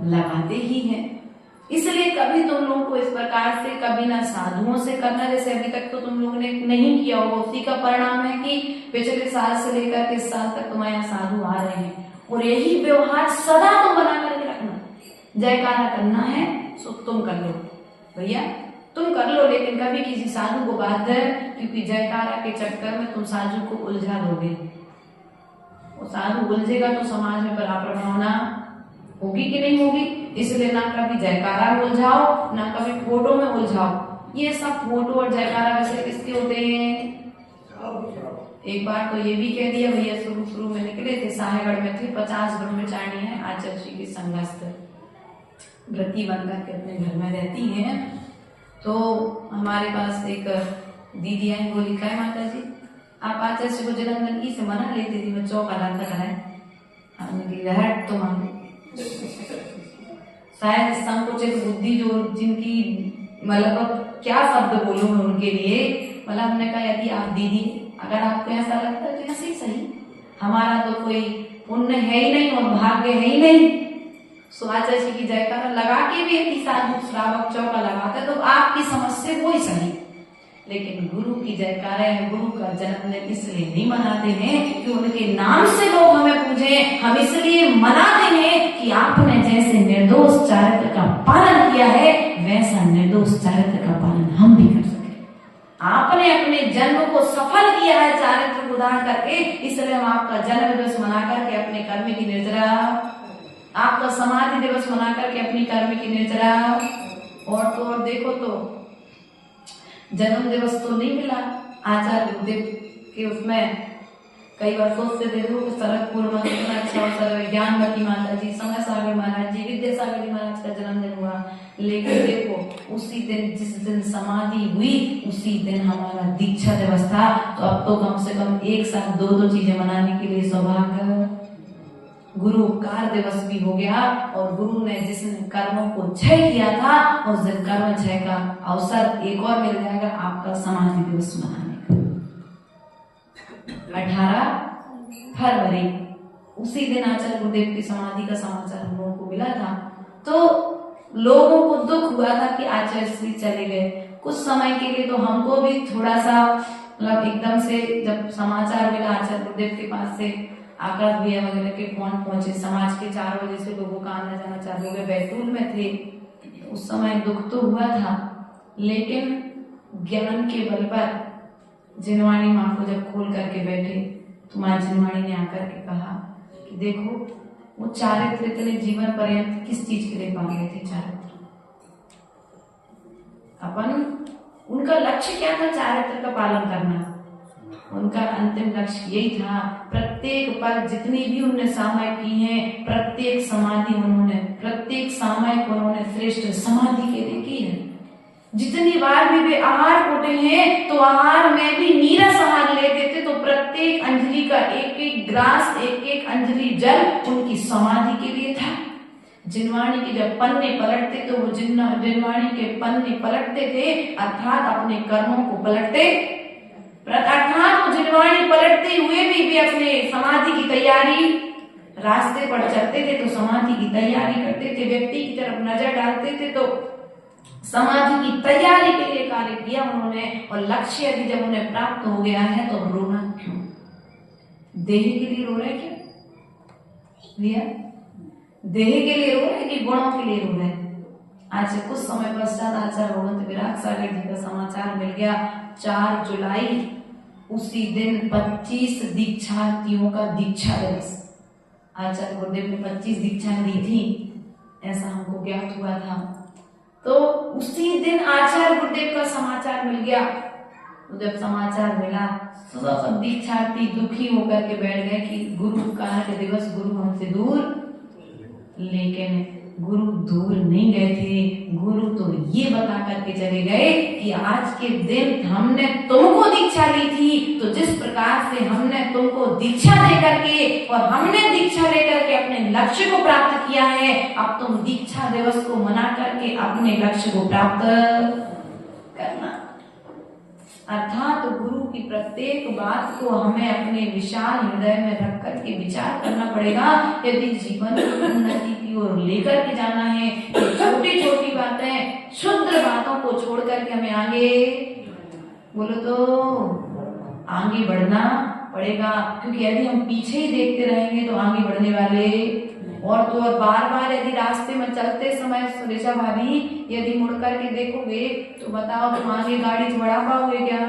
A: लगाते ही हैं। इसलिए कभी तुम लोगों को इस प्रकार से कभी ना साधुओं से करना, जैसे अभी तक तो तुम लोगों ने नहीं किया होगा, उसी का परिणाम है कि पिछले साल से लेकर के इस साल तक तुम्हारे यहाँ साधु आ रहे हैं। और यही व्यवहार सदा तुम बना करके रखना। जयकारा करना है सो तुम कर लो भैया, तुम कर लो, लेकिन कभी किसी साधु को बाध्य, क्योंकि जयकारा के चक्कर में तुम साधु को उलझा दोगे। वो साधु उलझेगा तो समाज में बड़ा प्रभावना होगी कि नहीं होगी। इसलिए ना कभी जयकारा में उलझाओ, ना कभी फोटो में उलझाओ। ये सब फोटो और जयकारा वैसे किसके होते हैं? एक बार तो ये भी कह दिया भैया, शुरू में निकले थे, साहेगढ़ में थे, 50 ब्रह्मचारी हैं, आचार्य जी की संगस्थ व्रती बनकर के अपने घर में रहती हैं। तो हमारे पास एक दीदी आई, बोली क्या माता जी आप आचार्य जी को जन्मदिन की से मना लेती थी, मैं चौक अलग कराए। हमने हट तो मांगे शायद संकुचित बुद्धि जो जिनकी, मतलब क्या शब्द बोलूं मैं उनके लिए, मतलब हमने कहा यदि आप दीदी अगर आपको ऐसा लगता है तो ऐसे ही सही, हमारा तो कोई पुण्य है ही नहीं और भाग्य है ही नहीं। आचार्य जी की जयकारा लगा के भी यदि साधु श्रावक चौका लगाते तो आपकी समझ से वो ही सही, लेकिन गुरु की जयकारा है, गुरु का जन्मदिन इसलिए नहीं मनाते हैं कि उनके नाम से लोग हमें पूजे, हम इसलिए मनाते हैं कि आपने जैसे निर्दोष चारित्र का पालन किया है वैसा निर्दोष चारित्र का पालन हम भी कर सके। आपने अपने जन्म को सफल किया है चारित्र को दान करके, इसलिए हम आपका जन्म दिवस मना करके अपने कर्म की निर्जरा, आपका समाधि दिवस मना करके अपनी कर्म की निर्जरा। और तो और देखो तो जन्म दिवस तो नहीं मिला आचार्य गुरुदेव के, उसमें कई बार सोचते थे कि सरकपुर में कितना अच्छा अवसर, ज्ञानवती माता जी, समय सागर महाराज जी, विद्यासागर जी महाराज का जन्मदिन हुआ, लेकिन देखो उसी दिन जिस दिन समाधि हुई उसी दिन हमारा दीक्षा दिवस था। तो अब तो कम से कम एक साथ दो चीजें मनाने के लिए सौभाग्य, गुरु उपकार दिवस भी हो गया और गुरु ने जिसने कर्मों को क्षय किया था उस दिन कर्म क्षय का अवसर एक और मिल जाएगा आपका समाधि दिवस मनाने का। 18 फरवरी उसी दिन आचार्य गुरुदेव की समाधि का समाचार हम लोगों को मिला था। तो लोगों को दुख हुआ था कि आचार्य श्री चले गए। कुछ समय के लिए तो हमको भी थोड़ा सा मतलब एकदम से जब समाचार मिला आचार्य गुरुदेव के पास से आकाश भैया वगैरह के फोन पहुंचे, समाज के 4 बजे से लोगों का आना जाना चालू हो गया, बैतूल में थे, उस समय दुख तो हुआ था, लेकिन ज्ञान के बल पर जिनवाणी माँ को जब खोल करके बैठे तो माँ जिनवाणी ने आकर के कहा कि देखो वो चारित्र इतने जीवन पर्यंत किस चीज के लिए पाले थे, चारित्र अपन, उनका लक्ष्य क्या था? चारित्र का पालन करना। उनका अंतिम लक्ष्य यही था। प्रत्येक पल जितनी भी उन्होंने सामायिक की हैं, प्रत्येक समाधि उन्होंने, प्रत्येक सामायिक उन्होंने श्रेष्ठ समाधि के लिए की है। जितनी बार भी वे आहार कोटे हैं तो आहार में भी नीरस आहार लेते थे, तो प्रत्येक अंजलि का एक एक ग्रास, एक एक अंजलि जल उनकी समाधि के लिए था। जिनवाणी के जब पन्ने पलटते तो वो जिनवाणी के पन्ने पलटते थे, अर्थात अपने कर्मों को पलटते, अर्थात वो जिनवाणी पलटते हुए भी वे अपने समाधि की तैयारी, रास्ते पर चलते थे तो समाधि की तैयारी करते थे, व्यक्ति की तरफ नजर डालते थे तो समाधि की तैयारी के लिए कार्य किया उन्होंने। और लक्ष्य यदि जब उन्हें प्राप्त हो गया है तो रोना क्यों? देह के लिए रो रहे क्या भैया? देह के लिए रो रहे कि गुणों के लिए रो रहे? आज से कुछ समय पश्चात आचार्य भगवंत विराट सागर जी का समाचार मिल गया। 4 जुलाई उसी दिन 25 दीक्षार्थियों का दीक्षा दिवस, आचार्य गुरुदेव ने 25 दीक्षाएं दी थी, ऐसा हमको ज्ञात हुआ था। तो उसी दिन आचार्य गुरुदेव का समाचार मिल गया। तो जब समाचार मिला तो सब दीक्षार्थी दुखी होकर के बैठ गए कि गुरु उपकार के दिवस गुरु हमसे दूर लेकिन गुरु दूर नहीं गए थे। गुरु तो ये बता करके चले गए कि आज के दिन हमने तुमको दीक्षा ली थी, तो जिस प्रकार से हमने तुमको दीक्षा दे करके और हमने दीक्षा लेकर के अपने लक्ष्य को प्राप्त किया है, अब तुम दीक्षा दिवस को मना करके अपने लक्ष्य को प्राप्त करना। अर्थात गुरु की प्रत्येक बात को हमें अपने विशाल हृदय में रख करके विचार करना पड़ेगा। यदि जीवन की उन्नति की ओर लेकर के जाना है तो छोटी छोटी बातें, क्षुद्र बातों को छोड़ करके हमें आगे, बोलो तो आगे बढ़ना पड़ेगा। क्योंकि यदि हम पीछे ही देखते रहेंगे तो आगे बढ़ने वाले, और तो और बार बार यदि रास्ते में चलते समय सुरेशा भाभी यदि मुड़ करके देखोगे तो बताओ तुम आगे गाड़ी बढ़ा पाओगे क्या?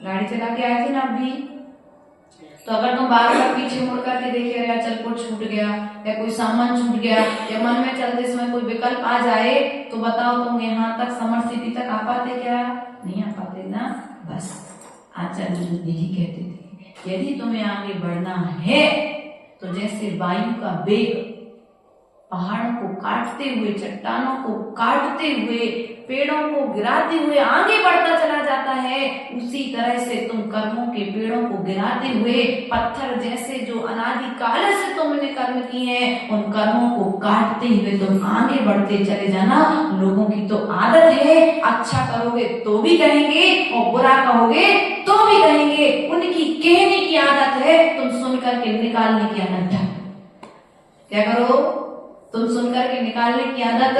A: गाड़ी चला के आए थे ना अभी, तो अगर तुम बार बार पीछे मुड़ करके देखे रहे, चल कुछ छूट गया या कोई सामान छूट गया या मन में चलते समय कोई विकल्प आ जाए, तो बताओ तुम यहाँ तक समर स्थिति तक आ पाते क्या? नहीं आ पाते ना। बस आचार्य जी यही कहते थे, यदि तुम्हें आगे बढ़ना है तो जैसे वायु का वेग पहाड़ों को काटते हुए, चट्टानों को काटते हुए, पेड़ों को गिराते हुए आगे बढ़ता चला जाता है, उसी तरह से तुम कर्मों के पेड़ों को गिराते हुए, पत्थर जैसे जो अनादि काल से तुमने कर्म किए हैं उन कर्मों को काटते हुए तुम आगे बढ़ते चले जाना। लोगों की तो आदत है, अच्छा करोगे तो भी कहेंगे और बुरा कहोगे तो भी कहेंगे। उनकी कहने की आदत है, तुम सुन करके निकालने की आदत है। क्या करो? तुम सुनकर के निकालने की आदत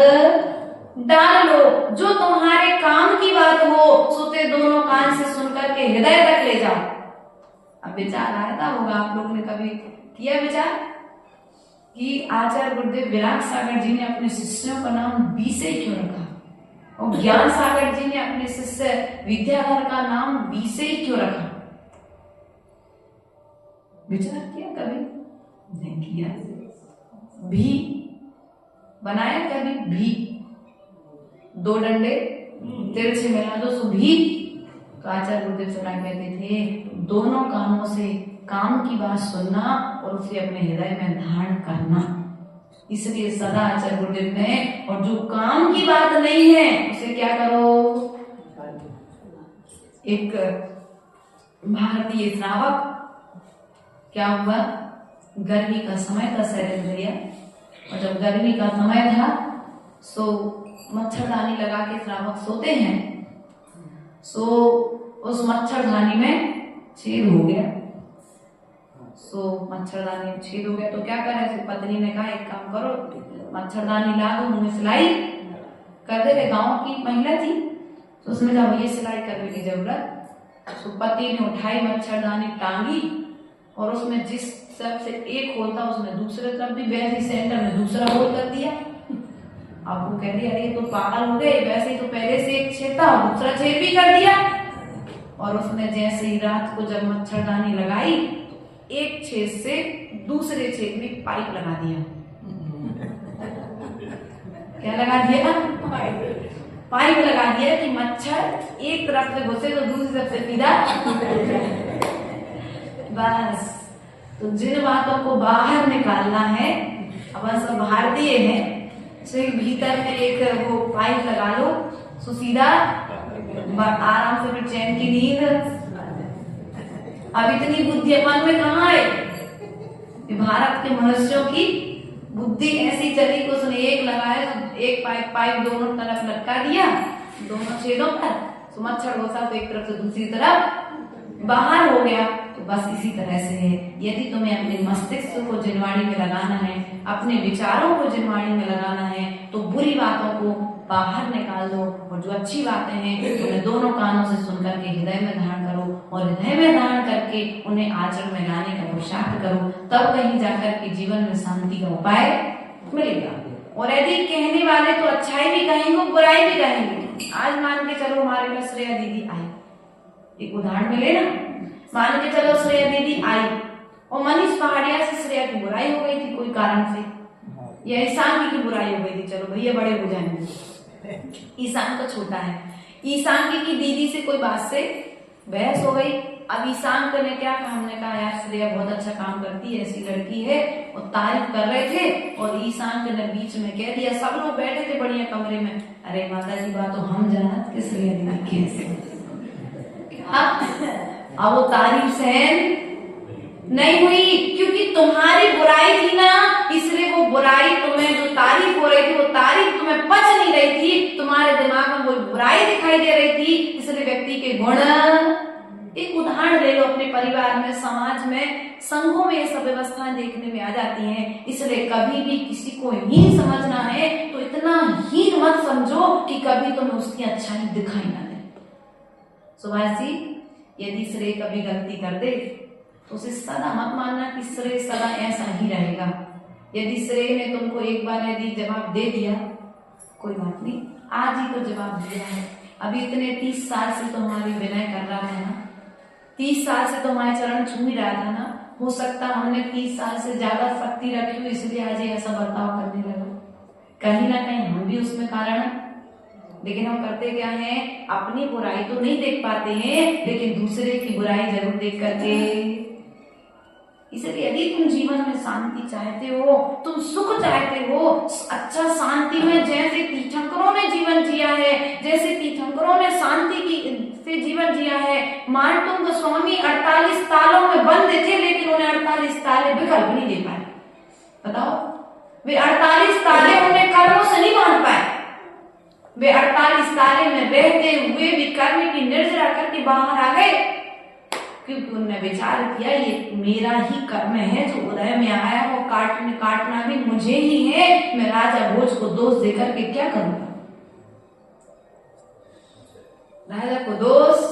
A: डाल लो। जो तुम्हारे काम की बात हो सोते दोनों कान से सुनकर के हृदय तक ले जाओ। अब विचार आता होगा, आप लोगों ने कभी किया विचार कि आचार्य गुरुदेव विराट सागर जी ने अपने शिष्यों का नाम बीसे क्यों रखा, और ज्ञान सागर जी ने अपने शिष्य विद्याधर का नाम बीसे क्यों रखा? विचार किया कभी? नहीं किया। भी बनाया कभी? भी दो डंडे तिरछे मिला दो सो भी। तो आचार्य गुरुदेव सदा कहते थे दोनों कानों से काम की बात सुनना और उसे अपने हृदय में धारण करना। इसलिए सदा आचार्य गुरुदेव ने, और जो काम की बात नहीं है उसे क्या करो? एक भारतीय श्रावक, क्या हुआ, गर्मी का समय था शरद भैया, और जब गर्मी का समय था सो मच्छरदानी लगा के श्रावक सोते हैं, सो उस मच्छरदानी में छेद हो गया। सो मच्छरदानी में छेद हो गया तो क्या करे? तो पत्नी ने कहा एक काम करो, मच्छरदानी ला दो, मुझे सिलाई कर दे। गांव की महिला थी तो उसमें जब ये सिलाई करने की जरूरत, तो पति ने उठाई मच्छरदानी, टांगी और उसमें जिस तरफ से एक होल था उसमें दूसरे तरफ भी वैसे सेंटर में दूसरा होल कर दिया। अब वो कह रही अरे तो पागल हो गए, वैसे ही तो पहले से एक छेद था और दूसरा छेद भी कर दिया। और उसने जैसे ही रात को जब मच्छरदानी लगाई, एक छेद से दूसरे छेद में पाइप लगा दिया। क्या लगा दिया? पाइप लगा दिया कि मच्छर एक तरफ से घुसे तो दूसरी तरफ से सीधा। बस तो जिन बातों को बाहर निकालना है, अब सब भारतीय है, भीतर में एक वो पाइप लगा लो तो सीधा आराम से फिर चैन की नींद। अब इतनी बुद्धि अपन में कहाँ है? भारत के मनुष्यों की बुद्धि ऐसी चली कि उसने एक लगाया तो एक पाइप दोनों तरफ लटका दिया, दोनों छेदों पर, तो मच्छर घुसा तो एक तरफ से दूसरी तरफ बाहर हो गया। तो बस इसी तरह से है, यदि तुम्हें अपने मस्तिष्क को जिनवाणी में लगाना है, अपने विचारों को जिनवाणी में लगाना है, तो बुरी बातों को बाहर निकाल दो और जो अच्छी बातें हैं उन्हें दोनों कानों से सुनकर के हृदय में धारण करो और हृदय में धारण करके उन्हें आचरण में लाने का पुरुषार्थ करो। तब कहीं जाकर के जीवन में शांति का उपाय मिलेगा। और यदि कहने वाले तो अच्छाई भी कहेंगे, बुराई भी कहेंगे। आज मान के चलो हमारे पास श्रेया दीदी आई, एक उदाहरण मिले ना, मान के चलो श्रेया दीदी आई और मनीष पहाड़िया से श्रेया की बुराई हो गई थी कोई कारण से, या ईशान की बुराई हो गई थी, चलो भैया बड़े हो जाएंगे, ईशान तो छोटा है, ईशान की दीदी से कोई बात से बहस हो गई अब ईशांक ने क्या कहा, हमने कहा यार श्रेया बहुत अच्छा काम करती है, ऐसी लड़की है, और तारीफ कर रहे थे, और ईशांक ने बीच में कह दिया, सब लोग बैठे थे बढ़िया कमरे में, अरे माता जी बात तो हम जानत कि श्रेया ने कैसे। अब वो तारीफ सहन नहीं हुई, क्योंकि तुम्हारी बुराई थी ना, इसलिए वो बुराई तुम्हें जो तारीफ हो रही थी, वो तारीफ तुम्हें पच नहीं रही थी, तुम्हारे दिमाग में वो बुराई दिखाई दे रही थी, इसलिए व्यक्ति के गुण। एक उदाहरण ले लो, अपने परिवार में, समाज में, संघों में ये सब व्यवस्थाएं देखने में आ जाती हैं। इसलिए कभी भी किसी को हीन समझना है तो इतना हीन मत समझो कि कभी तुम्हें उसकी अच्छाई दिखाई ना दे। सुभाष जी, यदि श्रेय कभी गलती कर दे तो उसे सदा मत मानना कि श्रेय सदा ऐसा ही रहेगा। यदि श्रेय ने तुमको एक बार यदि जवाब दे दिया, कोई बात नहीं, आज ही तो जवाब दिया है। अभी इतने 30 साल से तो हमारी विनय कर रहा था ना, 30 साल से तो हमारे चरण छू ही रहा था ना, हो सकता हमने 30 साल से ज्यादा शक्ति रखी हो, इसलिए आज ये ऐसा बर्ताव करने लगा। कहीं ना कहीं हम भी उसमें कारण है, लेकिन हम करते क्या है, अपनी बुराई तो नहीं देख पाते हैं, लेकिन दूसरे की बुराई जरूर देख करके। इसलिए यदि तुम जीवन में शांति चाहते हो, तुम सुख चाहते हो, अच्छा शांति में, जैसे तीर्थंकरों ने जीवन जिया है, जैसे तीर्थंकरों ने शांति की से जीवन जिया है। मानतुंग गोस्वामी 48 तालों में बंद थे, लेकिन उन्हें 48 ताले विकल्प नहीं दे पाए। बताओ, वे 48 ताले उन्हें कर्मों से नहीं बांध पाए। वे 48 ताले में रहते हुए भी कर्म की निर्जरा करके बाहर आ गए, क्योंकि उन्होंने विचार किया ये मेरा ही कर्म है जो उदय में आया, वो काटना भी मुझे ही है, मैं राजा भोज को दोष देकर के क्या करूंगा। राजा को दोष,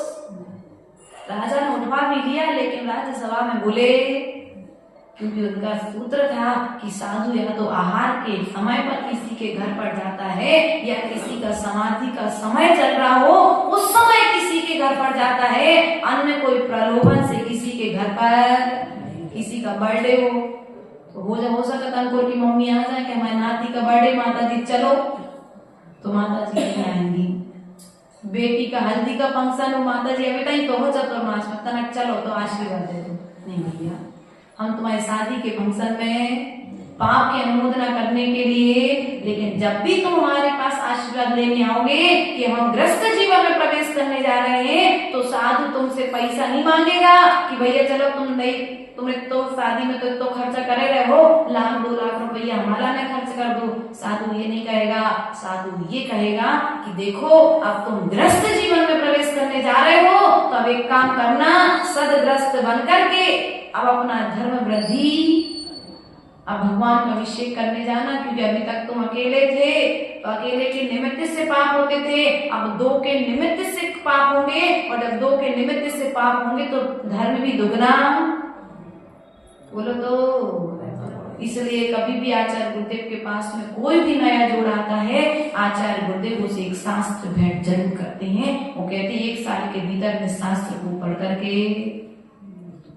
A: राजा ने उठवा भी लिया, लेकिन राज्य सभा में बोले, क्योंकि उनका सूत्र था कि साधु या तो आहार के समय पर किसी के घर पर जाता है, या किसी का समाधि का समय चल रहा हो उस समय किसी के घर पर जाता है, अन्य कोई प्रलोभन से किसी के घर पर, किसी का बर्थडे हो हो सकता अंकुर की मम्मी आ जाए कि हमारे नाती का बर्थडे, माता जी चलो, तो माता जी नहीं आएंगी। बेटी का हल्दी का फंक्शन हो, माता जी अभी तक कहो चतुर्मास में तनक चलो तो आशीर्वाद दे दो, नहीं भैया, हम तुम्हारी शादी के फंक्शन में पाप की अनुमोदना करने के लिए, लेकिन जब भी तुम हमारे पास आशीर्वाद लेने आओगे कि हम ग्रस्त जीवन में प्रवेश करने जा रहे हैं, तो साधु तुमसे पैसा नहीं मांगेगा कि भैया चलो तुमने तो शादी में तो खर्चा करे रहे हो, 1 लाख 2 लाख रुपया हमारा ने खर्च कर दो। साधु ये नहीं कहेगा, साधु ये कहेगा कि देखो अब तुम ग्रस्त जीवन में प्रवेश करने जा रहे हो, तो अब एक काम करना, सदग्रस्त बन करके अब अपना धर्म वृद्धि, अब भगवान का अभिषेक करने जाना, क्योंकि अभी तक तुम अकेले थे तो अकेले के निमित्त से पाप होते थे, अब 2 के निमित्त से पाप होंगे, और जब 2 के निमित्त से पाप होंगे तो धर्म भी दुगना, बोलो तो। इसलिए कभी भी आचार्य गुरुदेव के पास में कोई भी नया जोड़ आता है, आचार्य गुरुदेव उसे एक शास्त्र भेंट जरूर करते हैं। वो कहते हैं 1 साल के भीतर में शास्त्र को पढ़ करके,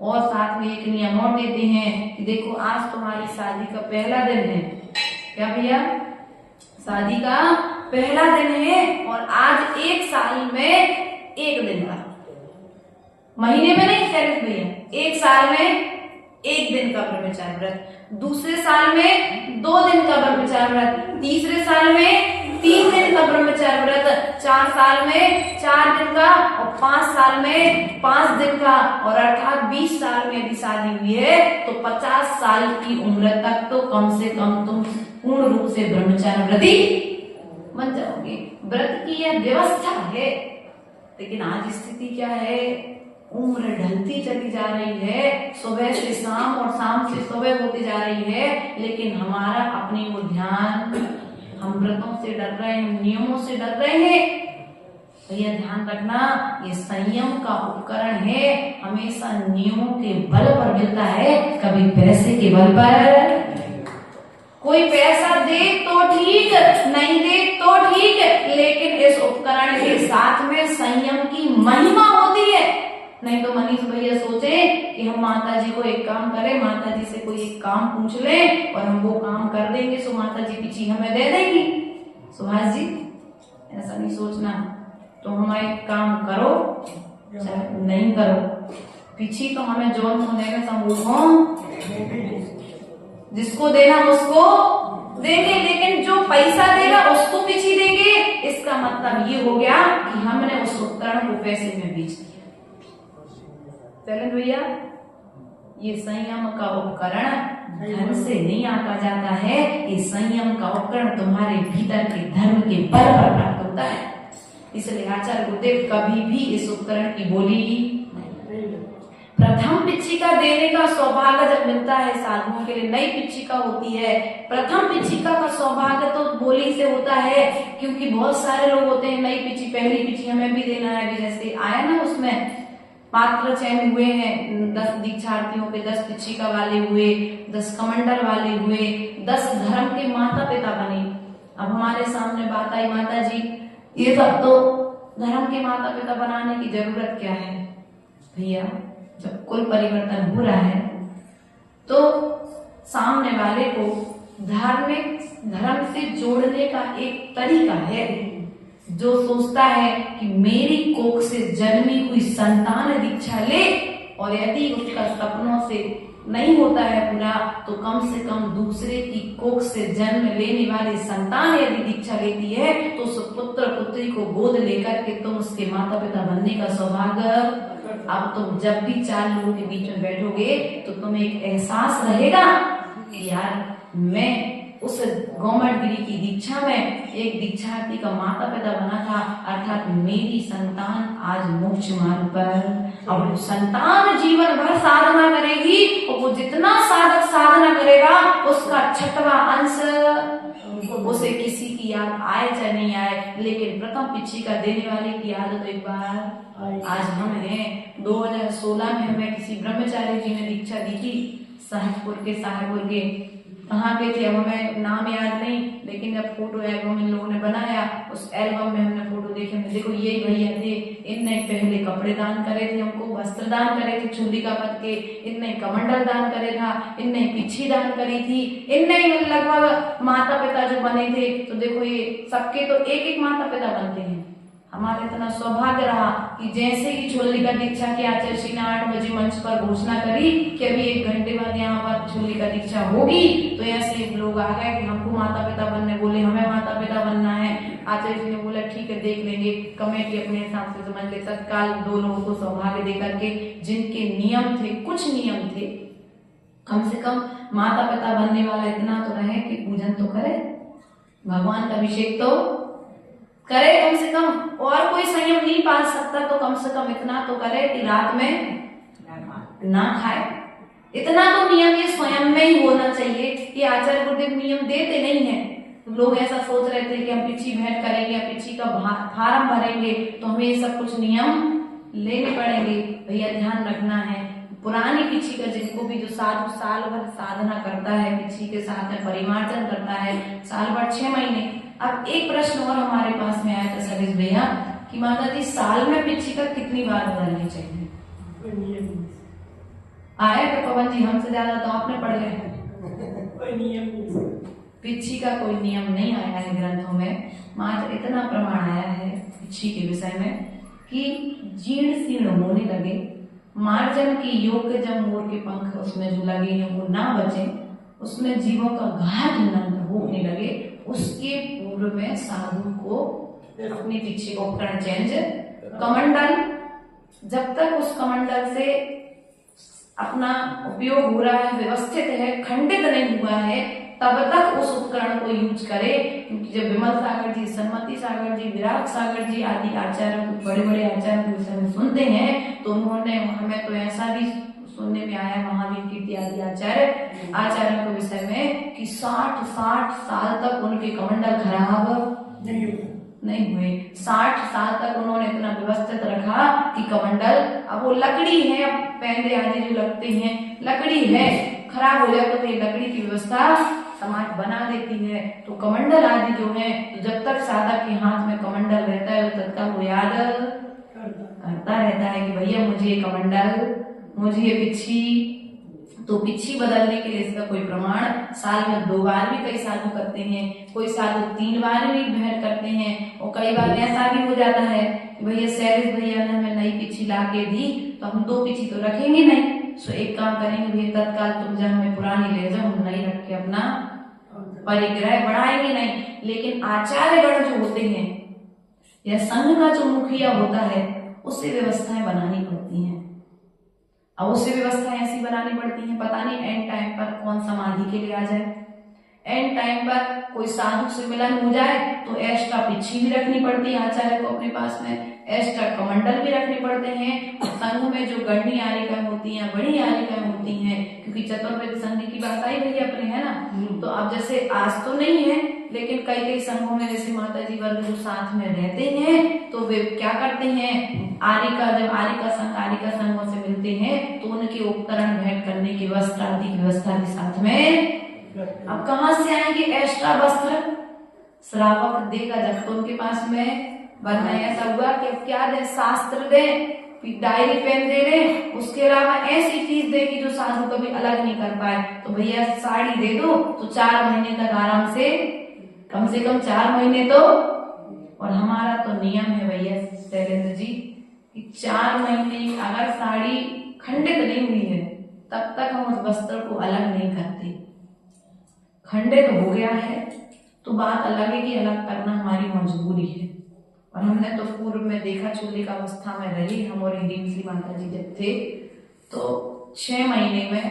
A: और साथ में एक नियम और देते हैं कि देखो आज तुम्हारी शादी का पहला दिन है, क्या भैया, शादी का पहला दिन है, और आज 1 साल में 1 दिन का, महीने में नहीं शरीफ भैया, 1 साल में 1 दिन का ब्रह्मचार्य व्रत, दूसरे साल में 2 दिन का ब्रह्मचार्य व्रत, तीसरे साल में 3 दिन का ब्रह्मचार्य व्रत, 4 साल में 4 दिन का, और 5 साल में 5 दिन का, और अर्थात 20 साल में यदि शादी हुई है तो 50 साल की उम्र तक तो कम से कम तुम पूर्ण रूप से ब्रह्मचार्य व्रती बन जाओगे। व्रत की यह व्यवस्था है, लेकिन आज स्थिति क्या है, उम्र ढलती चली जा रही है, सुबह से शाम और शाम से सुबह होती जा रही है, लेकिन हमारा अपने को ध्यान, हम व्रतों से डर रहे हैं, नियमों से डर रहे हैं। तो यह ध्यान रखना, ये संयम का उपकरण है, हमेशा नियमों के बल पर मिलता है, कभी पैसे के बल पर। कोई पैसा दे तो ठीक, नहीं दे तो ठीक, लेकिन इस उपकरण के साथ में संयम की महिमा होती है। नहीं तो मनीष भैया सोचे कि हम माता जी को एक काम करें, माता जी से कोई एक काम पूछ ले और हम वो काम कर देंगे, सो माता जी की चीज हमें दे देंगी। सुभाष जी, ऐसा नहीं सोचना, तो हमारे काम करो चाहे नहीं करो, पिछी तो हमें जौन होने का समूह जिसको देना उसको देंगे, लेकिन जो पैसा देगा उसको पिछी देंगे। इसका मतलब ये हो गया कि हमने उस उपकरण को पैसे में बेच दिया। चलें भैया, ये संयम का उपकरण धन से नहीं आका जाता है, ये संयम का उपकरण तुम्हारे भीतर के धर्म के बल पर प्राप्त होता है। इसलिए आचार्य गुरुदेव कभी भी इस उपकरण की बोली प्रथम पिच्छिका देने का सौभाग्य जब मिलता है साधुओं के लिए, नई पिच्छिका होती है, प्रथम पिच्छिका का सौभाग्य तो बोली से होता है, क्योंकि बहुत सारे लोग होते हैं नई पिच्छी, पहली पिच्छी हमें भी देना है। अभी जैसे आया ना उसमें पात्र चयन हुए हैं, 10 दीक्षार्थियों के 10 पिच्छिका वाले हुए, 10 कमंडल वाले हुए, 10 धर्म के माता पिता बने। अब हमारे सामने बात आई, माता जी ये सब तो धर्म के माता पिता बनाने की जरूरत क्या है? भैया जब कुल परिवर्तन हो रहा है तो सामने वाले को धार्मिक धर्म से जोड़ने का एक तरीका है। जो सोचता है कि मेरी कोख से जन्मी हुई संतान दीक्षा ले, और यदि उसका सपनों से नहीं होता है पूरा, तो कम से कम दूसरे की कोख से जन्म लेने वाली संतान यदि दीक्षा लेती है तो उस पुत्र पुत्री को गोद लेकर के तुम उसके माता पिता बनने का सौभाग्य। अब तुम जब भी 4 लोगों के बीच में बैठोगे तो तुम्हें एक एहसास रहेगा कि यार मैं उस गवर्नमेंट गिरी की दीक्षा में एक दीक्षार्थी का माता पिता बना था, अर्थात मेरी संतान आज मोक्ष मार्ग पर। अब संतान जीवन भर साधना करेगी और वो जितना साधक साधना करेगा उसका 6वां अंश उसे किसी की याद आए चाहे नहीं आए, लेकिन प्रथम पिच्छिका देने वाले की याद तो एक बार आज हम हैं। 2016 में हमें किसी ब्रह्मचारी जी ने दीक्षा दी थी, साहेबपुर के कहाँ के थे, अब हमें नाम याद नहीं, लेकिन जब फोटो एल्बम इन लोगों ने बनाया, उस एल्बम में हमने फोटो देखे, हमने देखो ये भैया थे, इनने पहले कपड़े दान करे थे, हमको वस्त्र दान करे थे चूड़ी का पद के, इनने कमंडल दान करे था, इनने पिच्छी दान करी थी, इनने लगभग माता पिता जो बने थे। तो देखो ये सबके तो एक एक माता पिता बनते हैं। हमारा इतना सौभाग्य रहा कि जैसे ही छोली का दीक्षा की आचार्य श्री ने 8 बजे मंच पर घोषणा करी कि अभी 1 घंटे बाद यहाँ पर छोली का दीक्षा होगी, तो ऐसे लोग आ गए कि हमको माता पिता बनने, बोले हमें माता पिता बनना है। आचार्य जी ने बोला ठीक है देख लेंगे, कमेटी अपने हिसाब से समझ ले। तत्काल 2 लोगों को सौभाग्य देकर के, जिनके नियम थे, कुछ नियम थे, कम से कम माता पिता बनने वाला इतना तो रहे कि पूजन तो करे, भगवान का अभिषेक तो करे कम से कम, और कोई संयम नहीं पाल सकता तो कम से कम इतना तो करे कि रात में ना खाए। इतना तो नियम ये स्वयं में ही होना चाहिए। ये आचार्य गुरुदेव नियम देते नहीं है। लोग ऐसा सोच रहे थे कि हम पिच्छी भेंट करेंगे, पिच्छी का फार्म भरेंगे तो हमें ये सब कुछ नियम लेने पड़ेंगे। भैया ध्यान रखना है, पुरानी पिच्छी का जिनको भी जो साधु साल भर साधना करता है, पिच्छी के साथ में परिमार्जन करता है, साल भर 6 महीने। अब एक प्रश्न और हमारे पास में आया था सतीश भैया कि माता जी साल में पिच्छी का कितनी बार बदलनी चाहिए? आया तो पवन जी हमसे ज्यादा तो आपने पढ़ लिया। पिच्छी का कोई नियम नहीं आया है ग्रंथों में, मात्र इतना प्रमाण आया है पिच्छी के विषय में कि जीर्ण शीर्ण होने लगे, मार्जन की योग्य जब मोर के पंख उसमें जो लगे हैं वो ना बचे, उसमें जीवों का घात न होने लगे, उसके पूर्व में साधु को अपनी पिच्छी को उपकरण चेंज, कमंडल जब तक उस कमंडल से अपना उपयोग हो रहा है, व्यवस्थित है, खंडित नहीं हुआ है, तब तक उस उपकरण को यूज करे। क्योंकि जब विमल सागर जी, सन्मति सागर जी, विराट सागर जी आदि आचार्यों, बड़े बड़े आचार्यों के विषय में सुनते हैं तो उन्होंने, हमें तो ऐसा भी सुनने में आया महावीर कीर्ति आदि आचार्यों के विषय में कि 60 साल तक उनके कमंडल खराब नहीं हुए। 60 साल तक उन्होंने इतना व्यवस्थित रखा कि कमंडल, अब वो लकड़ी है, अब पैंदे आदि जो लगते हैं, लकड़ी है, खराब हो जाए तो ये लकड़ी की व्यवस्था समाज बना देती है। तो कमंडल आदि जो है, तो जब तक साधक के हाथ में कमंडल रहता है तो तत्काल वो याद करता रहता है कि भैया मुझे ये कमंडल, मुझे ये पिच्छी। तो पिच्छी बदलने के लिए इसका कोई प्रमाण, साल में 2 बार भी कई साधु करते हैं, कोई साधु 3 बार भी भेंट करते हैं, और कई बार ऐसा भी हो जाता है कि भैया शैलेश भैया ने हमें नई पिछी ला के दी तो हम 2 पिछी तो रखेंगे नहीं, सो एक काम करेंगे भैया तत्काल तुम जब हमें पुरानी ले जाओ, हम नई रख के अपना परिग्रह बढ़ाएंगे नहीं। लेकिन आचार्यगण जो होते हैं या संघ का जो मुखिया होता है उससे व्यवस्थाएं बनानी पड़ती हैं। अब उससे व्यवस्थाएं ऐसी बनानी पड़ती हैं, पता नहीं एंड टाइम पर कौन समाधि के लिए आ जाए, एंड टाइम पर कोई साधु से मिलन हो जाए तो एक्स्ट्रा पिछी भी रखनी पड़ती है आचार्य को अपने पास में, एक्स्ट्रा कमंडल भी रखने पड़ते हैं। संघ में जो गणनी आलिकाएं होती हैं, बड़ी आलिकाएं होती हैं, क्योंकि चतुर्वेद संघ की बात आई भैया अपने, है ना। तो अब जैसे आज तो नहीं है, लेकिन कई कई संघों में जैसे माता जी वर्ग जो साथ में रहते हैं तो वे क्या करते हैं, जब आलिका संघों से मिलते हैं तो उनके उपकरण भेंट करने की वस्त्र आदि व्यवस्था के साथ में। अब कहाँ से आएंगे एक्स्ट्रा वस्त्र, श्रावक देगा जब तो उनके पास में, वरना ऐसा हुआ कि क्या दे, शास्त्र दे, डायरी पेन दे रहे, उसके अलावा ऐसी चीज दे कि जो साधु कभी अलग नहीं कर पाए। तो भैया साड़ी दे दो तो 4 महीने तक आराम से, कम 4 महीने तो। और हमारा तो नियम है भैया शैलेंद्र जी कि 4 महीने अगर साड़ी खंडित नहीं हुई है तब तक हम उस वस्त्र को अलग नहीं करते। खंडित हो गया है तो बात अलग है कि अलग करना हमारी मजबूरी है। और हमने तो पूर्व में देखा, चूल्हे का अवस्था में रही हम और हिडीम श्री माता जी जब थे तो 6 महीने में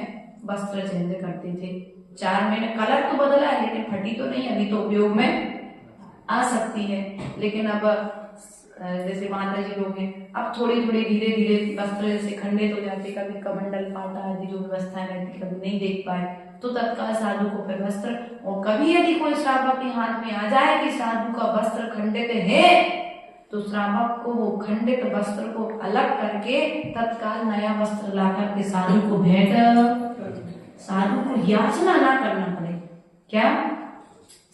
A: वस्त्र चेंज करते थे। 4 महीने कलर तो बदला है लेकिन फटी तो नहीं, अभी तो उपयोग में आ सकती है। लेकिन अब जैसे माता जी लोग हैं, अब थोड़ी धीरे धीरे वस्त्र जैसे खंडित हो जाते, कभी कमंडल पाटा आदि जो व्यवस्थाएं रहती कभी नहीं देख पाए तो तत्काल साधु को फिर वस्त्र, और कभी यदि कोई श्रावक के हाथ में आ जाए कि साधु का वस्त्र खंडित है तो श्रावक को वो खंडित वस्त्र को अलग करके तत्काल नया वस्त्र ला करके साधु को भेंट, साधु को याचना ना करना पड़े। क्या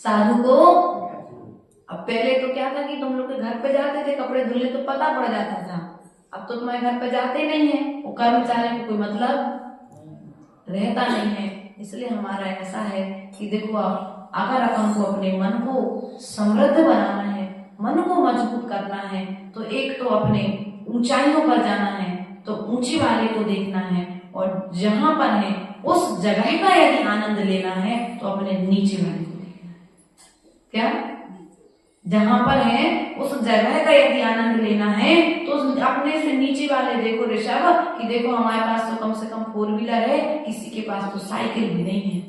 A: साधु को, अब पहले तो क्या था कि तुम लोग के घर पे जाते थे कपड़े धुलने तो पता पड़ जाता था, अब तो तुम्हारे घर पे जाते नहीं है, वो कर्मचारी को कोई मतलब रहता नहीं है। इसलिए हमारा ऐसा है कि देखो आप अगर हमको अपने मन को समृद्ध बनाना है, मन को मजबूत करना है तो एक तो अपने ऊंचाइयों पर जाना है, तो ऊंची वाले को देखना है, और जहां पर है उस जगह का यदि आनंद लेना है तो अपने नीचे वाले को देखना है। क्या जहां पर है उस जगह का यदि आनंद लेना है तो अपने से नीचे वाले देखो ऋषभ कि देखो हमारे पास तो कम से कम 4 व्हीलर है, किसी के पास तो साइकिल भी नहीं है।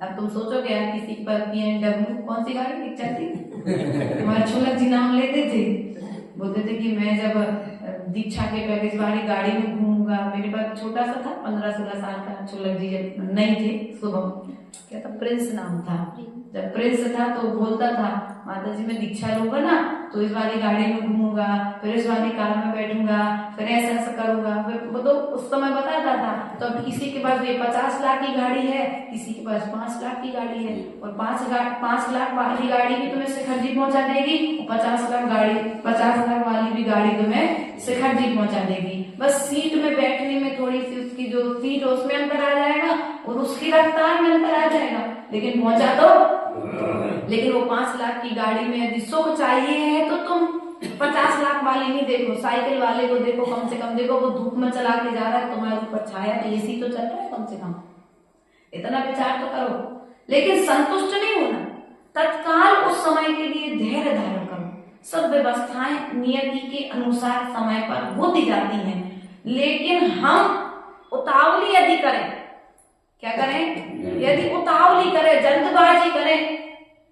A: अब तुम सोचोगे यार किसी के पास BMW, कौन सी गाड़ी ठीक चलती। हमारे छोलक जी नाम लेते थे, बोलते थे कि मैं जब दीक्षा के पहले इस बारी गाड़ी में घूमूंगा, मेरे पास छोटा सा था 15-16 साल का, छोलक जी जब नहीं थे, शुभम क्या था, प्रिंस नाम था, जब प्रिंस था तो बोलता था माता जी मैं दीक्षा लूंगा ना तो इस वाली गाड़ी में घूमूंगा, फिर इस वाली कार में बैठूंगा, फिर ऐसा करूंगा, फिर वो तो उस समय बताता था। तो अब किसी के पास ये 50 लाख की गाड़ी है, किसी के पास 5 लाख की गाड़ी है, और 5 लाख वाली गाड़ी भी तुम्हें शिखर जी पहुंचा देगी, 50 लाख वाली भी गाड़ी तुम्हें शिखर जी पहुंचा देगी। बस सीट में बैठने में थोड़ी सी उसकी जो सीट उसमें अंतर आ जाएगा और उसकी रफ्तार में अंतर आ जाएगा, लेकिन पहुंचा तो। लेकिन वो 5 लाख की गाड़ी में यदि सुख चाहिए है तो तुम 50 लाख वाली नहीं देखो, साइकिल वाले को देखो, कम से कम देखो वो धूप में चला के जा रहा है, तुम्हारे ऊपर छाया तो एसी तो चल रहा है, कम से कम इतना विचार तो करो। लेकिन संतुष्ट नहीं होना, तत्काल उस समय के लिए धैर्य धारण करो। सब व्यवस्थाएं नियति के अनुसार समय पर होती जाती हैं, लेकिन हम उतावली यदि करें, क्या करें, यदि उतावली करें, जल्दबाजी करें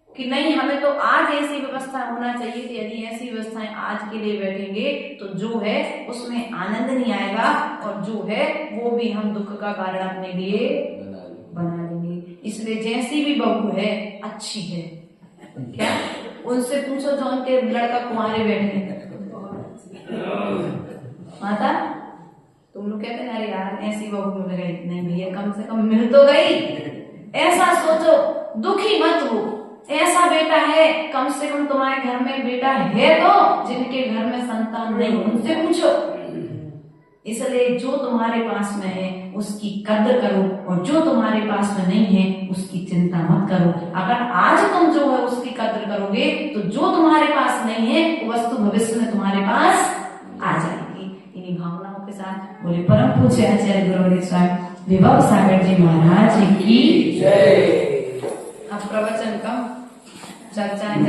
A: कि नहीं हमें तो आज ऐसी व्यवस्था होना चाहिए, तो यदि ऐसी व्यवस्थाएं आज के लिए बैठेंगे तो जो है उसमें आनंद नहीं आएगा, और जो है वो भी हम दुख का कारण अपने लिए बना लेंगे। इसलिए जैसी भी बहू है अच्छी है, क्या उनसे पूछो जो उनके लड़का कुंवारे बैठे माता तुम लोग कहते हैं अरे यार ऐसी बहू मिल गई, नहीं भैया कम से कम मिल तो गई। ऐसा सोचो, दुखी मत हो, ऐसा बेटा है, कम से कम तुम्हारे घर में बेटा है तो, जिनके घर में संतान नहीं उनसे पूछो, इसलिए जो तुम्हारे पास में है उसकी कद्र करो, और जो तुम्हारे पास में नहीं है उसकी चिंता मत करो। अगर आज तुम जो है उसकी कद्र करोगे तो जो तुम्हारे पास नहीं है वो वस्तु भविष्य में तुम्हारे पास आ जाएगी। इन्हीं भावनाओं के साथ बोले परम पूज्य आचार्य गुरुदेव स्वामी विभव सागर जी महाराज की
B: जय।
A: अब प्रवचन कम चर्चाएं